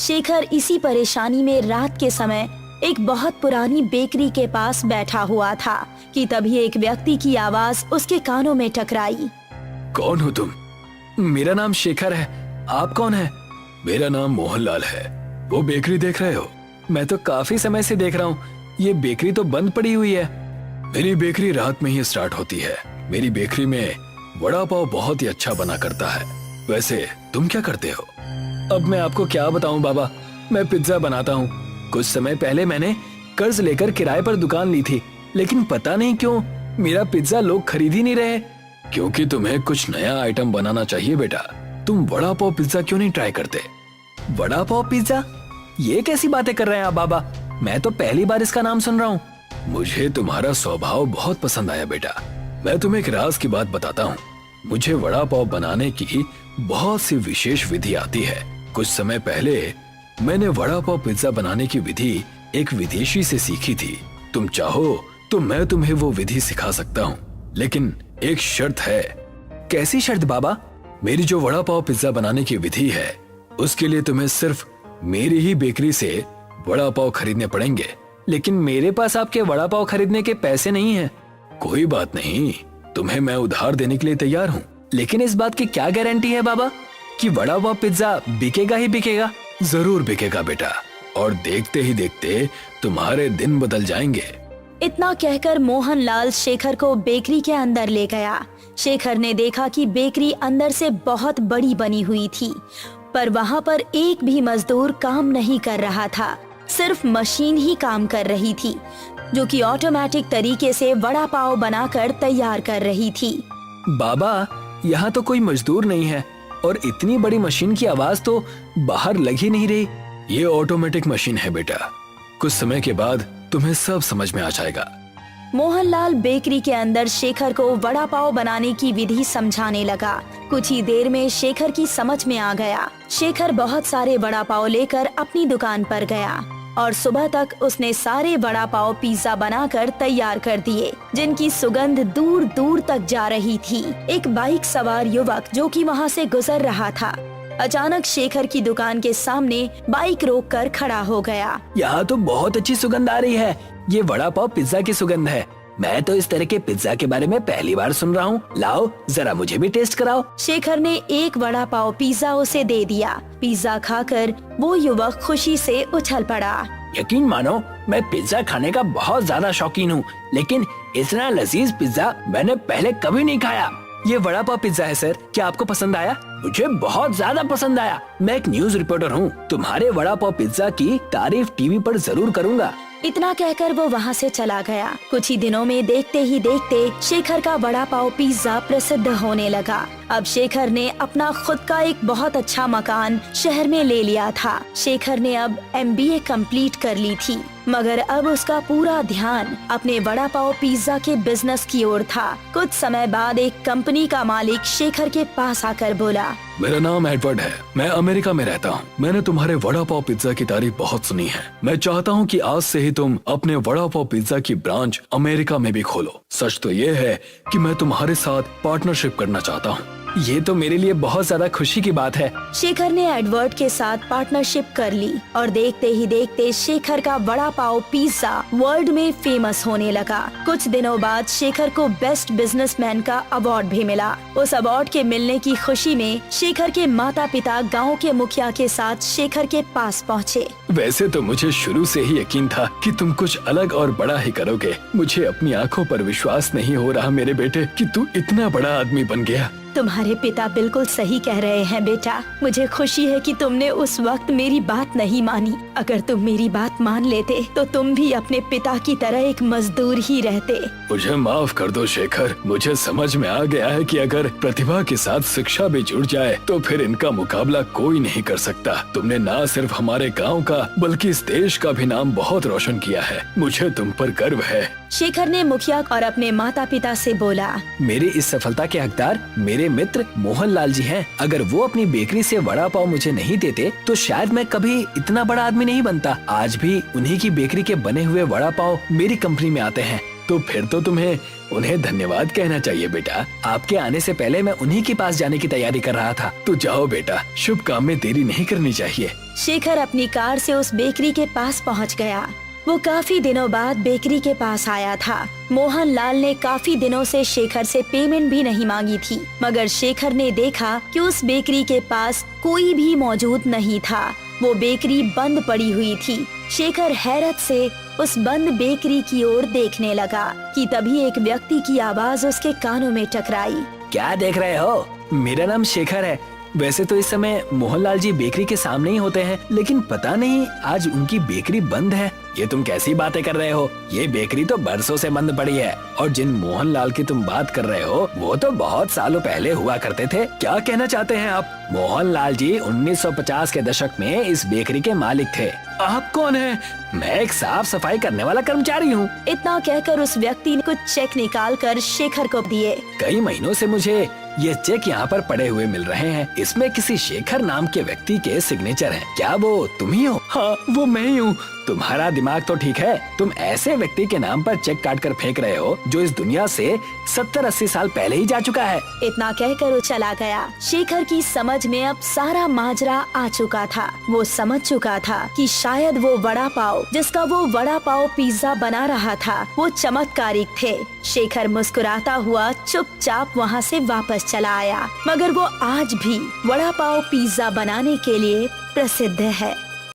शेखर इसी परेशानी में रात के समय एक बहुत पुरानी बेकरी के पास बैठा हुआ था कि तभी एक व्यक्ति की आवाज उसके कानों में टकराई। कौन हो तुम? मेरा नाम शेखर है। आप कौन है? मेरा नाम मोहनलाल है। वो बेकरी देख रहे हो? मैं तो काफी समय से देख रहा हूँ। ये बेकरी तो बंद पड़ी हुई है। मेरी बेकरी रात में ही स्टार्ट होती है। मेरी बेकरी में वड़ा पाव बहुत ही अच्छा बना करता है। वैसे तुम क्या करते हो? अब मैं आपको क्या बताऊं बाबा, मैं पिज्जा बनाता हूँ। कुछ समय पहले मैंने कर्ज लेकर किराए पर दुकान ली थी, लेकिन पता नहीं क्यों मेरा पिज्जा लोग खरीद ही नहीं रहे। क्योंकि तुम्हें कुछ नया आइटम बनाना चाहिए बेटा। तुम वड़ा पाव पिज्जा क्यों नहीं ट्राई करते? वड़ा पाव पिज्जा? ये कैसी बातें कर रहे हैं आप बाबा? मैं तो पहली बार इसका नाम सुन रहा हूँ। मुझे तुम्हारा स्वभाव बहुत पसंद आया बेटा। मैं तुम्हें एक राज की बात बताता हूँ। मुझे वड़ा पाव बनाने की बहुत सी विशेष विधि आती है। कुछ समय पहले मैंने वड़ा पाव पिज्जा बनाने की विधि एक विदेशी से सीखी थी। तुम चाहो तो मैं तुम्हें वो विधि सिखा सकता हूँ, लेकिन एक शर्त है। कैसी शर्त बाबा? मेरी जो वड़ा पाव पिज्जा बनाने की विधि है उसके लिए तुम्हें सिर्फ मेरी ही बेकरी से वड़ा पाव खरीदने पड़ेंगे, लेकिन मेरे पास आपके वड़ा पाव खरीदने के पैसे नहीं हैं। कोई बात नहीं, तुम्हें मैं उधार देने के लिए तैयार हूँ, लेकिन इस बात की क्या गारंटी है बाबा कि वड़ा पाव पिज्जा बिकेगा ही बिकेगा? जरूर बिकेगा बेटा, और देखते ही देखते तुम्हारे दिन बदल जाएंगे। इतना कहकर मोहनलाल शेखर को बेकरी के अंदर ले गया। शेखर ने देखा कि बेकरी अंदर से बहुत बड़ी बनी हुई थी, पर वहाँ पर एक भी मजदूर काम नहीं कर रहा था। सिर्फ मशीन ही काम कर रही थी, जो कि ऑटोमेटिक तरीके से वड़ा पाव बनाकर तैयार कर रही थी। बाबा, यहाँ तो कोई मजदूर नहीं है और इतनी बड़ी मशीन की आवाज तो बाहर लग ही नहीं रही। ये ऑटोमेटिक मशीन है बेटा, कुछ समय के बाद तुम्हें सब समझ में आ जाएगा। मोहनलाल बेकरी के अंदर शेखर को वड़ा पाव बनाने की विधि समझाने लगा। कुछ ही देर में शेखर की समझ में आ गया। शेखर बहुत सारे वड़ा पाव लेकर अपनी दुकान पर गया और सुबह तक उसने सारे वड़ा पाव पिज्जा बनाकर तैयार कर दिए, जिनकी सुगंध दूर दूर तक जा रही थी। एक बाइक सवार युवक जो कि वहाँ से गुजर रहा था, अचानक शेखर की दुकान के सामने बाइक रोककर खड़ा हो गया। यहाँ तो बहुत अच्छी सुगंध आ रही है, ये वड़ा पाव पिज्जा की सुगंध है। मैं तो इस तरह के पिज्जा के बारे में पहली बार सुन रहा हूँ। लाओ जरा मुझे भी टेस्ट कराओ। शेखर ने एक वड़ा पाव पिज्जा उसे दे दिया। पिज्जा खाकर वो युवक खुशी से उछल पड़ा। यकीन मानो, मैं पिज्जा खाने का बहुत ज्यादा शौकीन हूँ, लेकिन इतना लजीज पिज्जा मैंने पहले कभी नहीं खाया। ये वड़ा पाव पिज्जा है सर, क्या आपको पसंद आया? मुझे बहुत ज्यादा पसंद आया। मैं एक न्यूज रिपोर्टर हूँ, तुम्हारे वड़ा पाव पिज्जा की तारीफ टीवी पर जरूर करूँगा। इतना कहकर वो वहाँ से चला गया। कुछ ही दिनों में देखते ही देखते शेखर का वड़ा पाव पिज्जा प्रसिद्ध होने लगा। अब शेखर ने अपना खुद का एक बहुत अच्छा मकान शहर में ले लिया था। शेखर ने अब MBA कंप्लीट कर ली थी, मगर अब उसका पूरा ध्यान अपने वड़ा पाव पिज्जा के बिजनेस की ओर था। कुछ समय बाद एक कंपनी का मालिक शेखर के पास आकर बोला, मेरा नाम एडवर्ड है, मैं अमेरिका में रहता हूँ। मैंने तुम्हारे वड़ा पाव पिज्जा की तारीफ बहुत सुनी है। मैं चाहता हूँ कि आज से ही तुम अपने वड़ा पाव पिज्जा की ब्रांच अमेरिका में भी खोलो। सच तो ये है कि मैं तुम्हारे साथ पार्टनरशिप करना चाहता हूँ। ये तो मेरे लिए बहुत ज्यादा खुशी की बात है। शेखर ने एडवर्ड के साथ पार्टनरशिप कर ली और देखते ही देखते शेखर का वड़ा पाव पिज्जा वर्ल्ड में फेमस होने लगा। कुछ दिनों बाद शेखर को बेस्ट बिजनेसमैन का अवार्ड भी मिला। उस अवार्ड के मिलने की खुशी में शेखर के माता पिता गांव के मुखिया के साथ शेखर के पास पहुँचे। वैसे तो मुझे शुरू से ही यकीन था कि तुम कुछ अलग और बड़ा ही करोगे। मुझे अपनी आंखों पर विश्वास नहीं हो रहा मेरे बेटे कि तू इतना बड़ा आदमी बन गया। तुम्हारे पिता बिल्कुल सही कह रहे हैं बेटा। मुझे खुशी है कि तुमने उस वक्त मेरी बात नहीं मानी। अगर तुम मेरी बात मान लेते तो तुम भी अपने पिता की तरह एक मजदूर ही रहते। मुझे माफ कर दो शेखर, मुझे समझ में आ गया है कि अगर प्रतिभा के साथ शिक्षा भी जुड़ जाए तो फिर इनका मुकाबला कोई नहीं कर सकता। तुमने न सिर्फ हमारे गाँव का बल्कि इस देश का भी नाम बहुत रोशन किया है। मुझे तुम पर गर्व है। शेखर ने मुखिया और अपने माता पिता से बोला, मेरी इस सफलता के हकदार मेरे मित्र मोहनलाल जी हैं। अगर वो अपनी बेकरी से वड़ा पाव मुझे नहीं देते तो शायद मैं कभी इतना बड़ा आदमी नहीं बनता। आज भी उन्हीं की बेकरी के बने हुए वड़ा पाव मेरी कंपनी में आते हैं। तो फिर तो तुम्हें उन्हें धन्यवाद कहना चाहिए बेटा। आपके आने से पहले मैं उन्हीं के पास जाने की तैयारी कर रहा था। तो जाओ बेटा, शुभ काम में देरी नहीं करनी चाहिए। शेखर अपनी कार से उस बेकरी के पास पहुंच गया। वो काफी दिनों बाद बेकरी के पास आया था। मोहनलाल ने काफी दिनों से शेखर से पेमेंट भी नहीं मांगी थी, मगर शेखर ने देखा कि उस बेकरी के पास कोई भी मौजूद नहीं था। वो बेकरी बंद पड़ी हुई थी। शेखर हैरत से उस बंद बेकरी की ओर देखने लगा कि तभी एक व्यक्ति की आवाज उसके कानों में टकराई। क्या देख रहे हो? मेरा नाम शेखर है। वैसे तो इस समय मोहनलाल जी बेकरी के सामने ही होते हैं, लेकिन पता नहीं आज उनकी बेकरी बंद है। ये तुम कैसी बातें कर रहे हो? ये बेकरी तो बरसों से बंद पड़ी है और जिन मोहनलाल की तुम बात कर रहे हो वो तो बहुत सालों पहले हुआ करते थे। क्या कहना चाहते हैं आप? मोहनलाल जी 1950 के दशक में इस बेकरी के मालिक थे। आप कौन हैं? मैं एक साफ सफाई करने वाला कर्मचारी हूँ। इतना कहकर उस व्यक्ति ने कुछ चेक निकाल कर शेखर को दिए। कई महीनों से मुझे ये चेक यहाँ पर पड़े हुए मिल रहे हैं। इसमें किसी शेखर नाम के व्यक्ति के सिग्नेचर हैं। क्या वो तुम ही हो? हाँ, वो मैं ही हूँ। तुम्हारा दिमाग तो ठीक है। तुम ऐसे व्यक्ति के नाम पर चेक काट कर फेंक रहे हो जो इस दुनिया से 70-80 साल पहले ही जा चुका है। इतना कहकर वो चला गया। शेखर की समझ में अब सारा माजरा आ चुका था। वो समझ चुका था कि शायद वो वड़ा पाव जिसका वो वड़ा पाव पिज्जा बना रहा था वो चमत्कारिक थे। शेखर मुस्कुराता हुआ चुपचाप वहाँ से वापस चला आया, मगर वो आज भी वड़ा पाव पिज्जा बनाने के लिए प्रसिद्ध है।